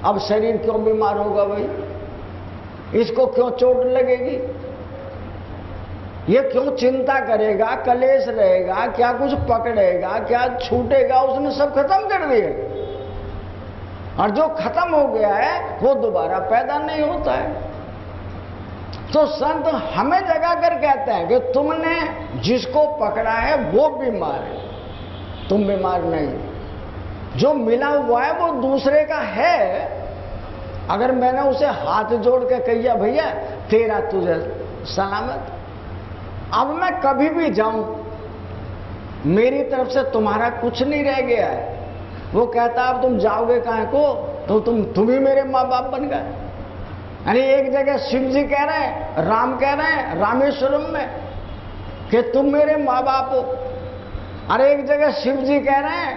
अब शरीर क्यों बीमार होगा भाई? इसको क्यों चोट लगेगी? ये क्यों चिंता करेगा, कलेश रहेगा, क्या कुछ पकड़ेगा, क्या छूटेगा? उसने सब खत्म कर दिए, और जो खत्म हो गया है वो दोबारा पैदा नहीं होता है। तो संत हमें जगा कर कहते हैं कि तुमने जिसको पकड़ा है वो बीमार है, तुम बीमार नहीं। जो मिला हुआ है वो दूसरे का है। अगर मैंने उसे हाथ जोड़ के कहिया भैया तेरा तुझे सलामत, अब मैं कभी भी जाऊं मेरी तरफ से तुम्हारा कुछ नहीं रह गया है। वो कहता अब तुम जाओगे कहाँ को? तो तुम ही मेरे माँ बाप बन गए। यानी एक जगह शिव जी कह रहे हैं, राम कह रहे हैं रामेश्वरम में कि तुम मेरे माँ बाप हो, और एक जगह शिव जी कह रहे हैं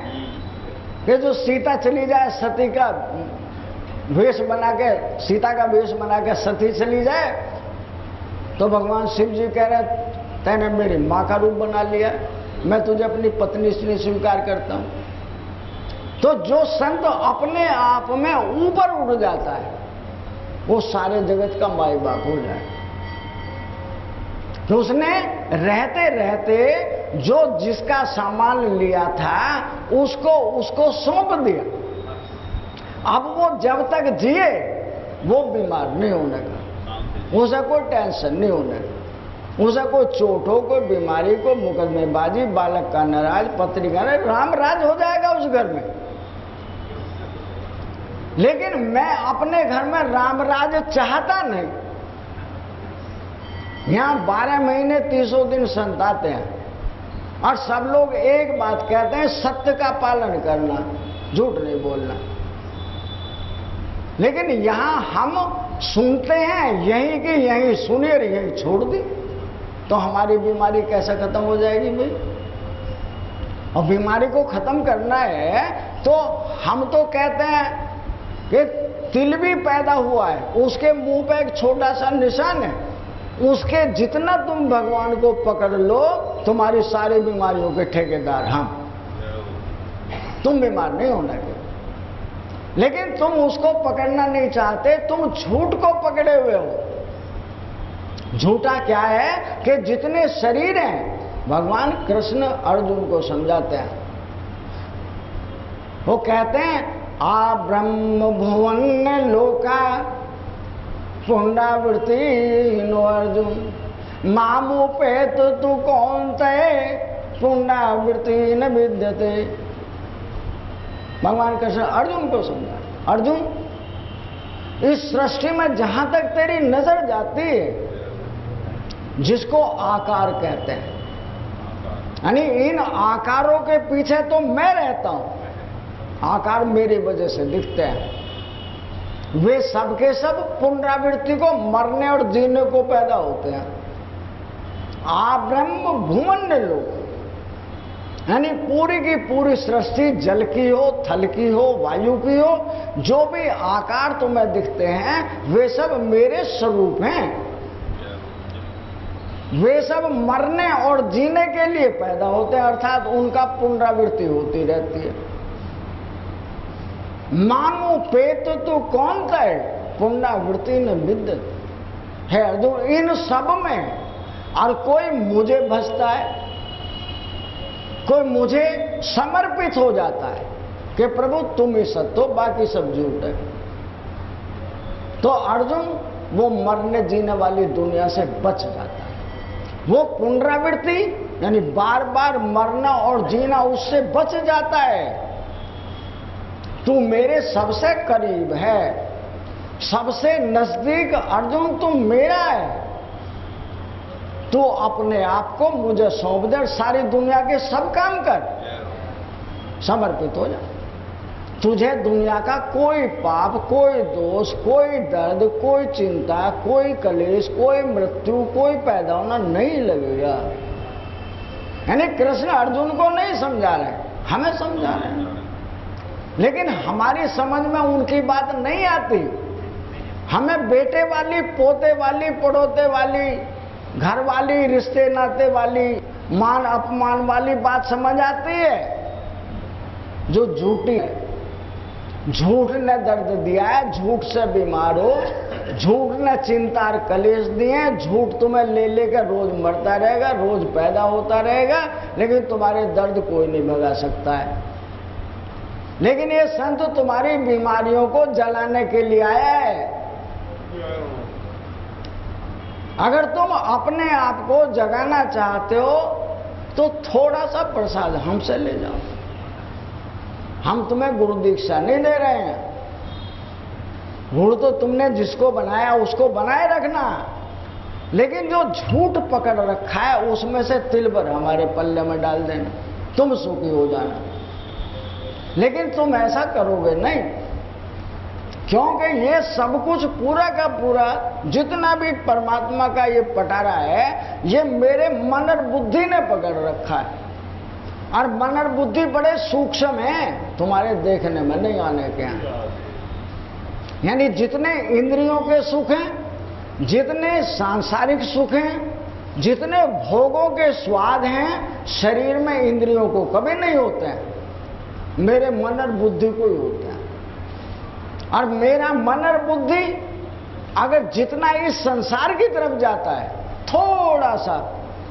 कि जो सीता चली जाए, सती का वेश बना के, सीता का वेश बना के सती चली जाए, तो भगवान शिव जी कह रहे तैने मेरी माँ का रूप बना लिया, मैं तुझे अपनी पत्नी से स्वीकार करता हूं। तो जो संत अपने आप में ऊपर उठ जाता है वो सारे जगत का माई बाप हो जाए। तो उसने रहते रहते जो जिसका सामान लिया था उसको सौंप दिया। अब वो जब तक जिए वो बीमार नहीं होने का, उसे कोई टेंशन नहीं होने का, उसे कोई चोट हो, कोई बीमारी, कोई मुकदमेबाजी, बालक का नाराज, पत्नी का नाराज, राम राज हो जाएगा उस घर में। लेकिन मैं अपने घर में राम राज चाहता नहीं। यहां 12 महीने 30 दिन संत आते हैं और सब लोग एक बात कहते हैं, सत्य का पालन करना, झूठ नहीं बोलना। लेकिन यहां हम सुनते हैं यहीं की यहीं सुनी और यहीं छोड़ दी, तो हमारी बीमारी कैसे खत्म हो जाएगी भाई? और बीमारी को खत्म करना है तो हम तो कहते हैं कि तिल भी पैदा हुआ है, उसके मुंह पे एक छोटा सा निशान है, उसके जितना तुम भगवान को पकड़ लो तुम्हारी सारी बीमारियों के ठेकेदार हम। तुम बीमार नहीं होना के, लेकिन तुम उसको पकड़ना नहीं चाहते, तुम झूठ को पकड़े हुए हो। झूठा क्या है कि जितने शरीर हैं, भगवान कृष्ण अर्जुन को समझाते हैं वो कहते हैं आ ब्रह्म भुवन लोका पुंडावृत्ति नो अर्जुन मामू पे तो तू कौन ते पुंडावृत्ति न विद्यते। भगवान कृष्ण अर्जुन को समझा, अर्जुन इस सृष्टि में जहां तक तेरी नजर जाती है, जिसको आकार कहते हैं, यानी इन आकारों के पीछे तो मैं रहता हूं, आकार मेरी वजह से दिखते हैं, वे सब के सब पुनरावृत्ति को, मरने और जीने को पैदा होते हैं। आ ब्रह्म भुवन लोक, यानी पूरी की पूरी सृष्टि जल की हो, थल की हो, वायु की हो, जो भी आकार तुम्हें दिखते हैं वे सब मेरे स्वरूप हैं। वे सब मरने और जीने के लिए पैदा होते हैं, अर्थात उनका पुनरावृत्ति होती रहती है। मामू पेत तो कौन कहे पुनरावृत्ति न विद्यते। है अर्जुन, इन सब में और कोई मुझे भजता है, कोई मुझे समर्पित हो जाता है कि प्रभु तुम ही सत्य हो, बाकी सब झूठ है, तो अर्जुन वो मरने जीने वाली दुनिया से बच जाता है। वो पुनरावृत्ति यानी बार बार मरना और जीना, उससे बच जाता है। तू मेरे सबसे करीब है, सबसे नजदीक अर्जुन तू मेरा है। तू अपने आप को मुझे सौंप दे, सारी दुनिया के सब काम कर, समर्पित हो जा। तुझे दुनिया का कोई पाप, कोई दोष, कोई दर्द, कोई चिंता, कोई कलेश, कोई मृत्यु, कोई पैदा होना नहीं लगेगा। यानी कृष्ण अर्जुन को नहीं समझा रहे, हमें समझा रहे हैं, लेकिन हमारी समझ में उनकी बात नहीं आती। हमें बेटे वाली, पोते वाली, पड़ोते वाली, घर वाली, रिश्ते नाते वाली, मान अपमान वाली बात समझ आती है, जो झूठी है। झूठ ने दर्द दिया है, झूठ से बीमार हो, झूठ ने चिंता और कलेश दिए, झूठ तुम्हें ले लेकर रोज मरता रहेगा, रोज पैदा होता रहेगा, लेकिन तुम्हारे दर्द कोई नहीं भगा सकता है। लेकिन ये संत तुम्हारी बीमारियों को जलाने के लिए आया है। अगर तुम अपने आप को जगाना चाहते हो तो थोड़ा सा प्रसाद हमसे ले जाओ। हम तुम्हें गुरु दीक्षा नहीं दे रहे हैं, गुरु तो तुमने जिसको बनाया उसको बनाए रखना, लेकिन जो झूठ पकड़ रखा है उसमें से तिल भर हमारे पल्ले में डाल देना, तुम सुखी हो जाना। लेकिन तुम ऐसा करोगे नहीं, क्योंकि ये सब कुछ पूरा का पूरा जितना भी परमात्मा का ये पटारा है, ये मेरे मन और बुद्धि ने पकड़ रखा है। और मन और बुद्धि बड़े सूक्ष्म हैं, तुम्हारे देखने में नहीं आने के हैं। यानी जितने इंद्रियों के सुख हैं, जितने सांसारिक सुख हैं, जितने भोगों के स्वाद हैं, शरीर में इंद्रियों को कभी नहीं होते हैं, मेरे मन और बुद्धि को ही होते हैं। और मेरा मन और बुद्धि अगर जितना इस संसार की तरफ जाता है, थोड़ा सा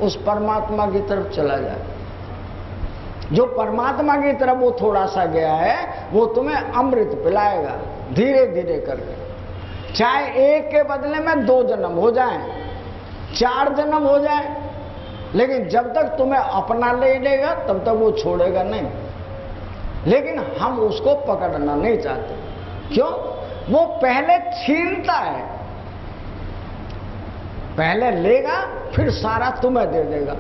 उस परमात्मा की तरफ चला जाए, जो परमात्मा की तरफ वो थोड़ा सा गया है, वो तुम्हें अमृत पिलाएगा धीरे धीरे करके। चाहे एक के बदले में 2 जन्म हो जाएं, 4 जन्म हो जाएं, लेकिन जब तक तुम्हें अपना ले लेगा तब तक वो छोड़ेगा नहीं। लेकिन हम उसको पकड़ना नहीं चाहते। क्यों? वो पहले छीनता है, पहले लेगा फिर सारा तुम्हें दे देगा।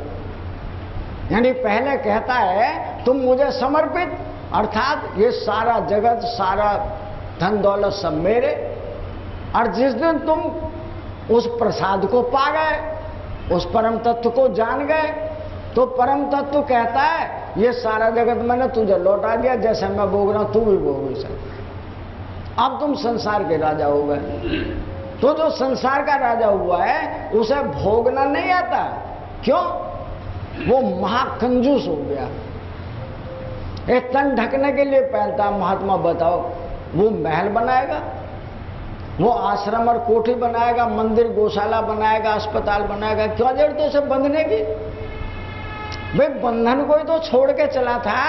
यानी पहले कहता है तुम मुझे समर्पित, अर्थात ये सारा जगत, सारा धन दौलत सब मेरे। और जिस दिन तुम उस प्रसाद को पा गए, उस परम तत्व को जान गए, तो परम तत्व कहता है ये सारा जगत मैंने तुझे लौटा दिया, जैसे मैं भोग रहा हूं तू भी भोग इसे। अब तुम संसार के राजा हो गए। तो जो संसार का राजा हुआ है उसे भोगना नहीं आता। क्यों? वो महाकंजूस हो गया। एक तन ढकने के लिए पहनता महात्मा, बताओ वो महल बनाएगा, वो आश्रम और कोठी बनाएगा, मंदिर गौशाला बनाएगा, अस्पताल बनाएगा, क्यों जरूरत है उसे बंधने की? भाई बंधन को ही तो छोड़ के चला था।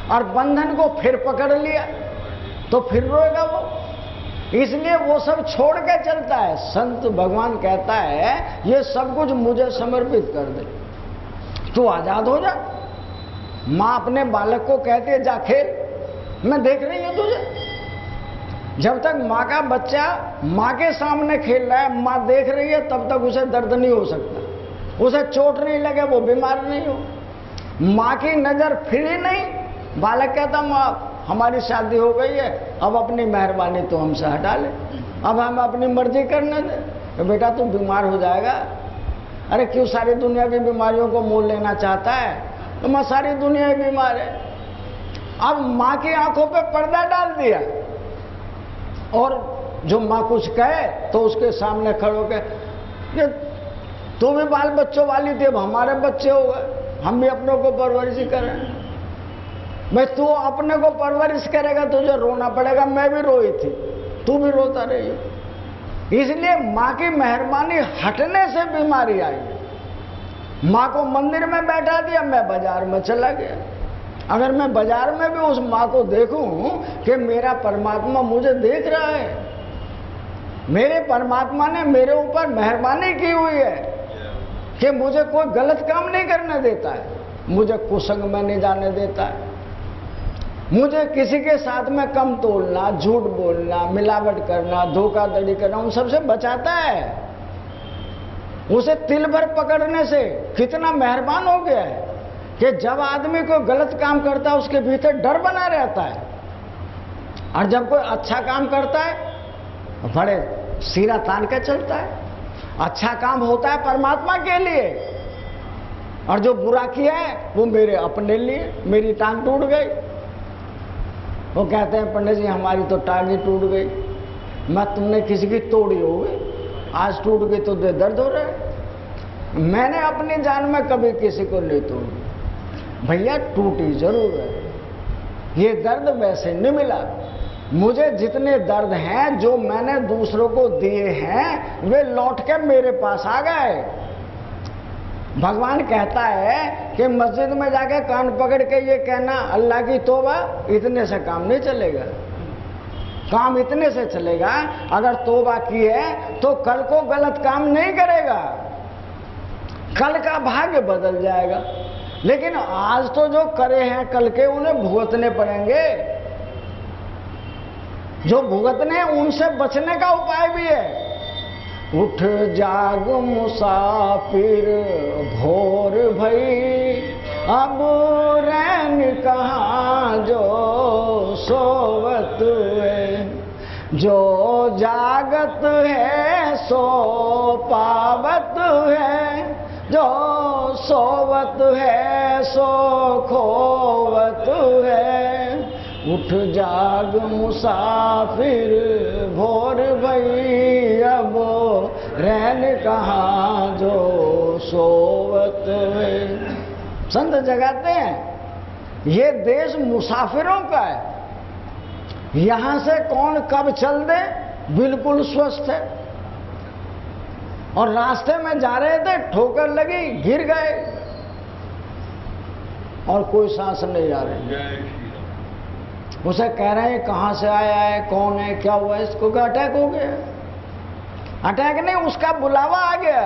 और बंधन को फिर पकड़ लिया तो फिर रोएगा वो। इसलिए वो सब छोड़ के चलता है। संत भगवान कहता है ये सब कुछ मुझे समर्पित कर दे, तू आजाद हो जा। माँ अपने बालक को कहती है जा खेल, मैं देख रही हूं तुझे। जब तक माँ का बच्चा माँ के सामने खेल रहा है, माँ देख रही है, तब तक उसे दर्द नहीं हो सकता, उसे चोट नहीं लगे, वो बीमार नहीं हो। माँ की नजर फिरी नहीं, बालक कहता माँ हमारी शादी हो गई है, अब अपनी मेहरबानी तो हमसे हटा ले, अब हम अपनी मर्जी करने दे। तो बेटा तू बीमार हो जाएगा। अरे क्यों सारी दुनिया की बीमारियों को मोल लेना चाहता है? तो माँ सारी दुनिया ही बीमार है। अब माँ की आंखों पे पर्दा डाल दिया, और जो माँ कुछ कहे तो उसके सामने खड़ो के तू भी बाल बच्चों वाली थी, अब हमारे बच्चे हो गए, हम भी अपनों को परवरिश करें। भाई तू अपने को परवरिश करेगा, तुझे रोना पड़ेगा। मैं भी रोई थी, तू भी रोता रही। इसलिए माँ की मेहरबानी हटने से बीमारी आई। माँ को मंदिर में बैठा दिया, मैं बाजार में चला गया। अगर मैं बाजार में भी उस माँ को देखूं कि मेरा परमात्मा मुझे देख रहा है, मेरे परमात्मा ने मेरे ऊपर मेहरबानी की हुई है कि मुझे कोई गलत काम नहीं करने देता है, मुझे कुसंग में नहीं जाने देता है, मुझे किसी के साथ में कम तोलना, झूठ बोलना, मिलावट करना, धोखाधड़ी करना, उन सबसे बचाता है। उसे तिल भर पकड़ने से कितना मेहरबान हो गया है कि जब आदमी कोई गलत काम करता है उसके भीतर डर बना रहता है, और जब कोई अच्छा काम करता है बड़े सिरा तान के चलता है। अच्छा काम होता है परमात्मा के लिए, और जो बुरा किया है वो मेरे अपने लिए। मेरी टांग टूट गई, वो कहते हैं पंडित जी हमारी तो टांग ही टूट गई। मैं तुमने किसी की तोड़ी होगी, आज टूट गई तो दर्द हो रहा है। मैंने अपनी जान में कभी किसी को नहीं तोड़ी, भैया टूटी जरूर है, ये दर्द वैसे नहीं मिला। मुझे जितने दर्द हैं जो मैंने दूसरों को दिए हैं वे लौट के मेरे पास आ गए। भगवान कहता है कि मस्जिद में जाके कान पकड़ के ये कहना अल्लाह की तौबा, इतने से काम नहीं चलेगा। काम इतने से चलेगा, अगर तौबा की है तो कल को गलत काम नहीं करेगा, कल का भाग्य बदल जाएगा। लेकिन आज तो जो करे हैं कल के उन्हें भुगतने पड़ेंगे। जो भुगतने हैं उनसे बचने का उपाय भी है। उठ जाग मुसाफिर भोर भई, अब रैन कहाँ जो सोवत है। जो जागत है सो पावत है, जो सोवत है सो खोवत है। उठ जाग मुसाफिर भोर भई, अब रैन कहाँ जो सोवत है। संत जगाते हैं ये देश मुसाफिरों का है, यहां से कौन कब चल दे बिल्कुल स्वस्थ है। और रास्ते में जा रहे थे, ठोकर लगी, गिर गए और कोई सांस नहीं आ रही। उसे कह रहे हैं कहां से आया है, कौन है, क्या हुआ, इसको क्या अटैक हो गया? अटैक नहीं, उसका बुलावा आ गया।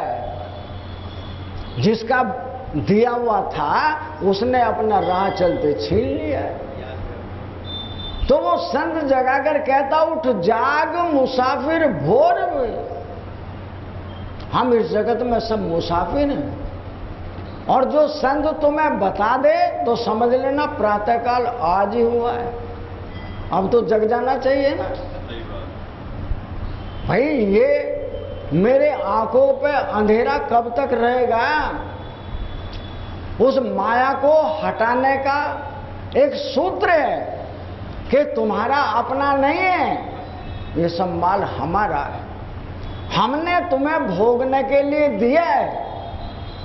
जिसका दिया हुआ था उसने अपना राह चलते छीन लिया। तो वो संत जगाकर कहता उठ जाग मुसाफिर भोर में। हम इस जगत में सब मुसाफिर हैं, और जो संत तुम्हें बता दे तो समझ लेना प्रातःकाल आज ही हुआ है। अब तो जग जाना चाहिए ना भाई। ये मेरे आंखों पे अंधेरा कब तक रहेगा? उस माया को हटाने का एक सूत्र है कि तुम्हारा अपना नहीं है, ये सब माल हमारा है। हमने तुम्हें भोगने के लिए दिया है,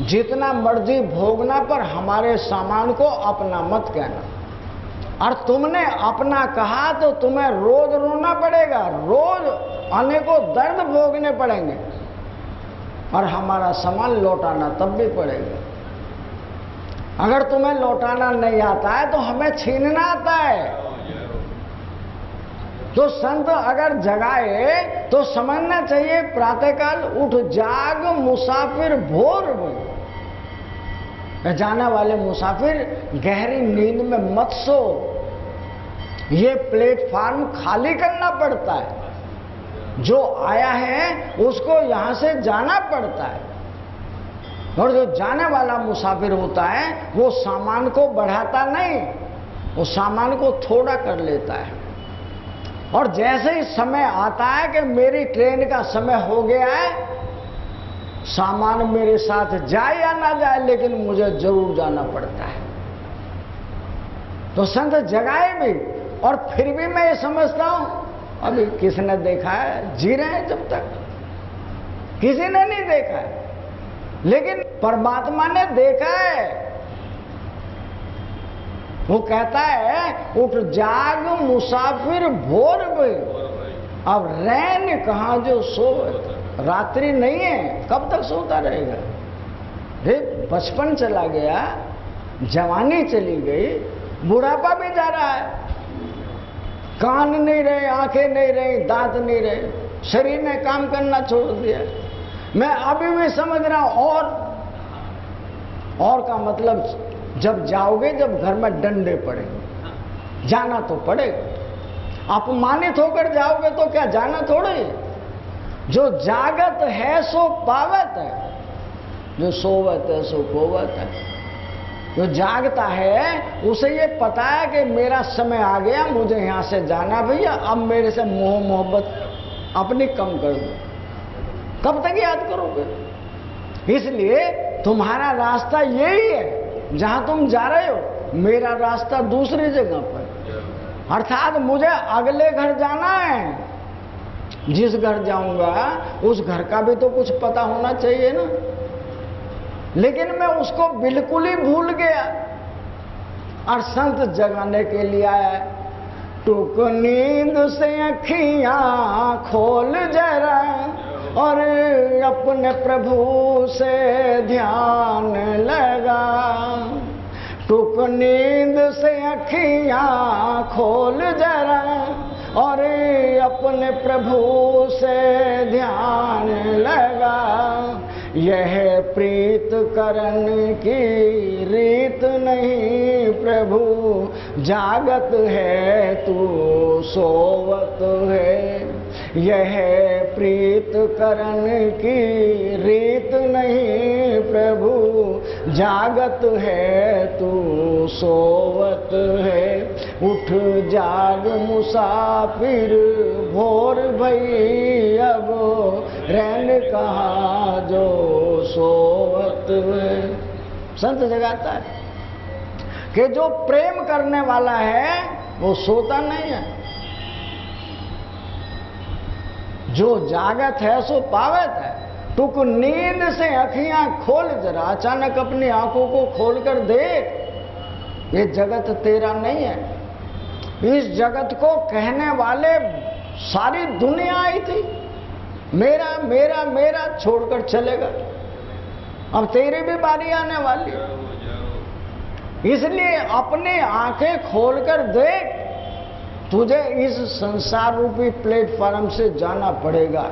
जितना मर्जी भोगना, पर हमारे सामान को अपना मत कहना। और तुमने अपना कहा तो तुम्हें रोज रोना पड़ेगा, रोज अनेकों दर्द भोगने पड़ेंगे, और हमारा सामान लौटाना तब भी पड़ेगा। अगर तुम्हें लौटाना नहीं आता है तो हमें छीनना आता है। तो संत अगर जगाए तो समझना चाहिए प्रातःकाल उठ जाग मुसाफिर भोर में। जाने वाले मुसाफिर गहरी नींद में मत सो, ये प्लेटफार्म खाली करना पड़ता है। जो आया है उसको यहां से जाना पड़ता है, और जो जाने वाला मुसाफिर होता है वो सामान को बढ़ाता नहीं, वो सामान को थोड़ा कर लेता है। और जैसे ही समय आता है कि मेरी ट्रेन का समय हो गया है, सामान मेरे साथ जाए या ना जाए लेकिन मुझे जरूर जाना पड़ता है। तो संत जगाए भी, और फिर भी मैं ये समझता हूं अभी किसने देखा है, जी रहे हैं जब तक, किसी ने नहीं देखा है, लेकिन परमात्मा ने देखा है। वो कहता है उठ जाग मुसाफिर भोर भई, अब रैन कहाँ जो सोए। रात्रि नहीं है, कब तक सोता रहेगा? रे बचपन चला गया, जवानी चली गई, बुढ़ापा भी जा रहा है। कान नहीं रहे, आंखें नहीं रही, दांत नहीं रहे, शरीर ने काम करना छोड़ दिया। मैं अभी भी समझ रहा हूं। और का मतलब जब जाओगे, जब घर में डंडे पड़ेंगे, जाना तो पड़ेगा। अपमानित होकर जाओगे तो क्या जाना थोड़े। जो जागत है सो पावत है, जो सोवत है सो खोवत है। जो जागता है उसे ये पता है कि मेरा समय आ गया, मुझे यहां से जाना भैया, अब मेरे से मोह मोहब्बत अपनी कम कर दो। कब तक याद करोगे? इसलिए तुम्हारा रास्ता यही है, जहां तुम जा रहे हो। मेरा रास्ता दूसरी जगह पर, अर्थात मुझे अगले घर जाना है। जिस घर जाऊंगा उस घर का भी तो कुछ पता होना चाहिए ना। लेकिन मैं उसको बिल्कुल ही भूल गया, और संत जगाने के लिए आया। टूक नींद से अखियां खोल जरा, और अपने प्रभु से ध्यान लगा। टूक नींद से अखियां खोल जरा, और अपने प्रभु से ध्यान लगा। यह प्रीत करन की रीत नहीं प्रभु, जागत है तू सोवत है। यह प्रीत करन की रीत नहीं प्रभु, जागत है तू सोवत है। उठ जाग मुसाफिर भोर भई, अब रैन कहाँ जो सोवत है। संत जगाता है कि जो प्रेम करने वाला है वो सोता नहीं है। जो जागत है सो पावत है। टुक नींद से अखियां खोल जरा, अचानक अपनी आंखों को खोलकर देख, ये जगत तेरा नहीं है। इस जगत को कहने वाले सारी दुनिया आई थी, मेरा मेरा मेरा छोड़कर चलेगा। अब तेरी भी बारी आने वाली है, इसलिए अपनी आंखें खोलकर देख। तुझे इस संसार रूपी प्लेटफॉर्म से जाना पड़ेगा,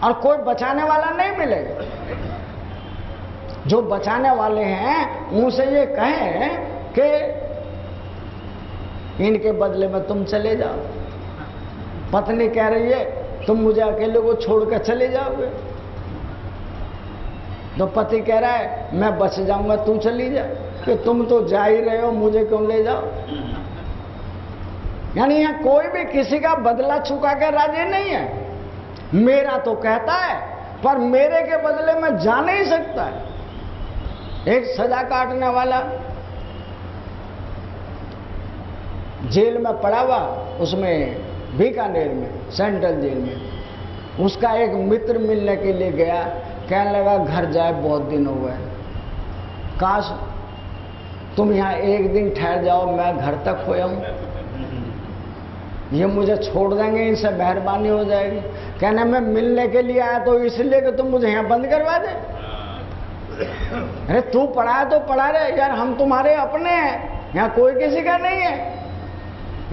और कोई बचाने वाला नहीं मिलेगा। जो बचाने वाले हैं उनसे ये कहें कि इनके बदले में तुम चले जाओ। पत्नी कह रही है तुम मुझे अकेले को छोड़कर चले जाओगे, तो पति कह रहा है मैं बच जाऊंगा, तू चली जा। कि तुम तो जा ही रहे हो, मुझे क्यों ले जाओ। यानी यहां कोई भी किसी का बदला चुका कर राजी नहीं है। मेरा तो कहता है, पर मेरे के बदले में जा नहीं सकता है। एक सजा काटने वाला जेल में पड़ा हुआ, उसमें बीकानेर में सेंट्रल जेल में, उसका एक मित्र मिलने के लिए गया। कहने लगा घर जाए, बहुत दिन हो गए, काश तुम यहाँ एक दिन ठहर जाओ, मैं घर तक खोया हूं। ये मुझे छोड़ देंगे, इनसे मेहरबानी हो जाएगी। कहने मैं मिलने के लिए आया तो इसलिए कि तुम मुझे यहाँ बंद करवा दे। अरे तू पढ़ा है तो पढ़ा रहे यार, हम तुम्हारे अपने हैं, यहाँ कोई किसी का नहीं है,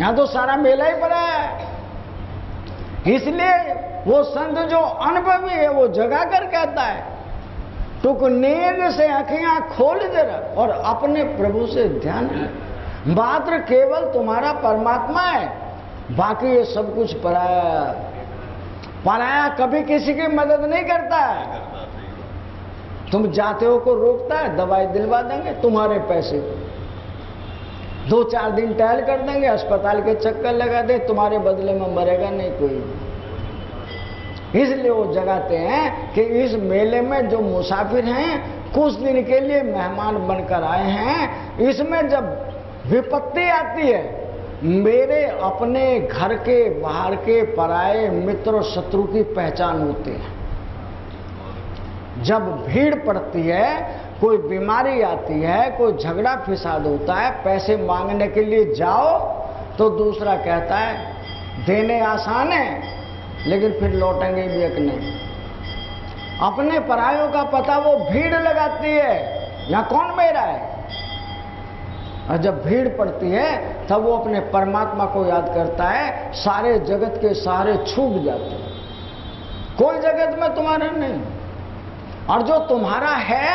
यहाँ तो सारा मेला ही पड़ा है। इसलिए वो संत जो अनुभवी है वो जगा कर कहता है, टुक नींद से आंखें खोल जरा और अपने प्रभु से ध्यान कर। मात्र केवल तुम्हारा परमात्मा है, बाकी ये सब कुछ पराया। पराया कभी किसी की मदद नहीं करता है। तुम जाते हो को रोकता है, दवाई दिलवा देंगे तुम्हारे पैसे, 2-4 दिन टहल कर देंगे, अस्पताल के चक्कर लगा दे, तुम्हारे बदले में मरेगा नहीं कोई। इसलिए वो जगाते हैं कि इस मेले में जो मुसाफिर हैं, कुछ दिन के लिए मेहमान बनकर आए हैं, इसमें जब विपत्ति आती है, मेरे अपने घर के बाहर के पराये मित्र और शत्रु की पहचान होती है। जब भीड़ पड़ती है, कोई बीमारी आती है, कोई झगड़ा फिसाद होता है, पैसे मांगने के लिए जाओ तो दूसरा कहता है देने आसान है लेकिन फिर लौटेंगे भी एक नहीं। अपने परायों का पता वो भीड़ लगाती है, यहाँ कौन मेरा है। और जब भीड़ पड़ती है तब वो अपने परमात्मा को याद करता है, सारे जगत के सहारे छूट जाते हैं, कोई जगत में तुम्हारा नहीं। और जो तुम्हारा है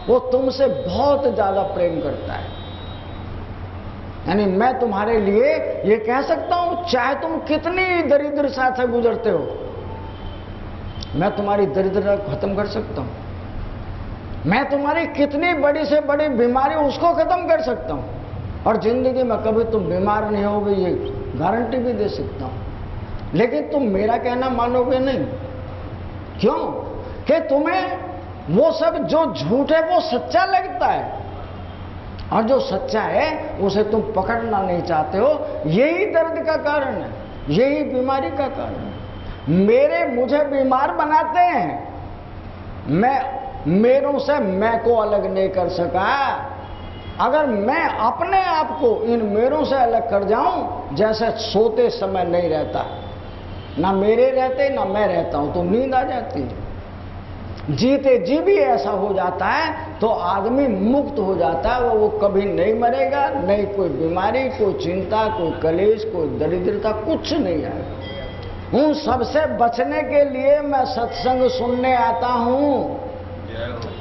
वो तुमसे बहुत ज्यादा प्रेम करता है। यानी मैं तुम्हारे लिए ये कह सकता हूं, चाहे तुम कितनी दरिद्रता से गुजरते हो, मैं तुम्हारी दरिद्रता खत्म कर सकता हूं। मैं तुम्हारी कितनी बड़ी से बड़ी बीमारी उसको खत्म कर सकता हूं, और जिंदगी में कभी तुम बीमार नहीं होगे ये गारंटी भी दे सकता हूं। लेकिन तुम मेरा कहना मानोगे नहीं। क्यों? कि तुम्हें वो सब जो झूठ है वो सच्चा लगता है, और जो सच्चा है उसे तुम पकड़ना नहीं चाहते हो। यही दर्द का कारण है, यही बीमारी का कारण है। मुझे बीमार बनाते हैं, मेरों से मैं को अलग नहीं कर सका। अगर मैं अपने आप को इन मेरों से अलग कर जाऊं, जैसे सोते समय नहीं रहता, ना मेरे रहते ना मैं रहता हूं, तो नींद आ जाती है। जीते जी भी ऐसा हो जाता है तो आदमी मुक्त हो जाता है। वो कभी नहीं मरेगा, नहीं कोई बीमारी, कोई चिंता, कोई कलेश, कोई दरिद्रता, कुछ नहीं आएगा। उन सबसे बचने के लिए मैं सत्संग सुनने आता हूं।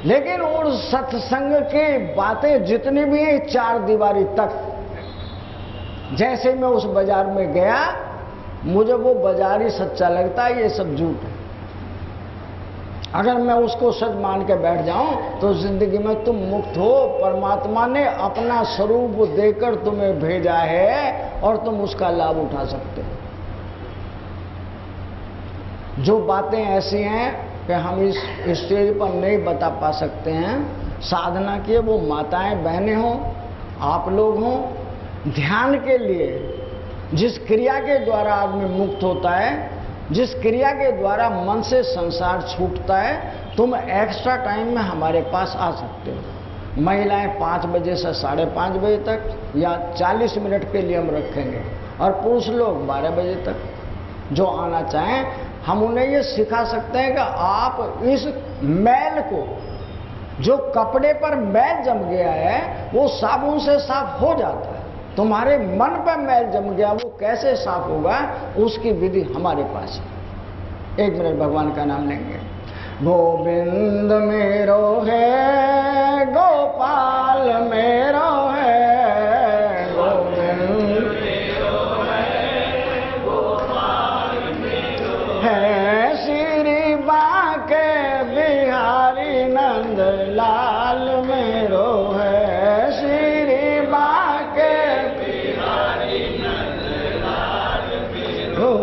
लेकिन उस सत्संग की बातें जितनी भी हैं, 4 दीवारी तक। जैसे मैं उस बाजार में गया, मुझे वो बाजार ही सच्चा लगता है, ये सब झूठ है। अगर मैं उसको सच मान के बैठ जाऊं तो जिंदगी में तुम मुक्त हो। परमात्मा ने अपना स्वरूप देकर तुम्हें भेजा है और तुम उसका लाभ उठा सकते हो। जो बातें ऐसी हैं कि हम इस स्टेज पर नहीं बता पा सकते हैं, साधना किए वो माताएं बहनें हों, आप लोग हों, ध्यान के लिए जिस क्रिया के द्वारा आदमी मुक्त होता है, जिस क्रिया के द्वारा मन से संसार छूटता है, तुम एक्स्ट्रा टाइम में हमारे पास आ सकते हो। महिलाएं 5 बजे से 5:30 बजे तक या 40 मिनट के लिए हम रखेंगे, और पुरुष लोग 12 बजे तक। जो आना चाहें हम उन्हें ये सिखा सकते हैं कि आप इस मैल को, जो कपड़े पर मैल जम गया है, वो साबुन से साफ हो जाता है। तुम्हारे मन पर मैल जम गया, वो कैसे साफ होगा, उसकी विधि हमारे पास है। 1 मिनट भगवान का नाम लेंगे। गोविंद मेरो है, गोपाल मेरो है, गोविंद मेरो है, गोपाल मेरो है, श्री बांके बिहारी नंद लाल मेरो है, श्री बांके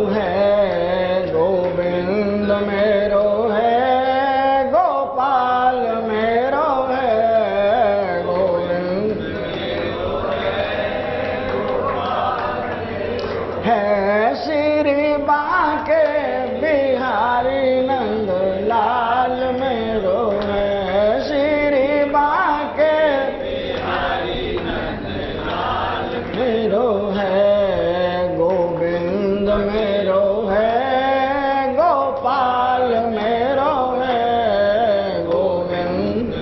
है, गोविंद मेरो है, गोपाल मेरो है, गोविंद मेरो है, गोपाल है, श्री बांके बिहारी नंद लाल मेरो है, श्री बांके बिहारी नंद लाल मेरो है, मेरो है, गोपाल मेरो है, गोविंद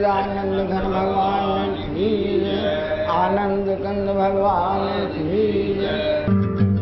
आनंद घन भगवान की जय, आनंद कंद भगवान की जय।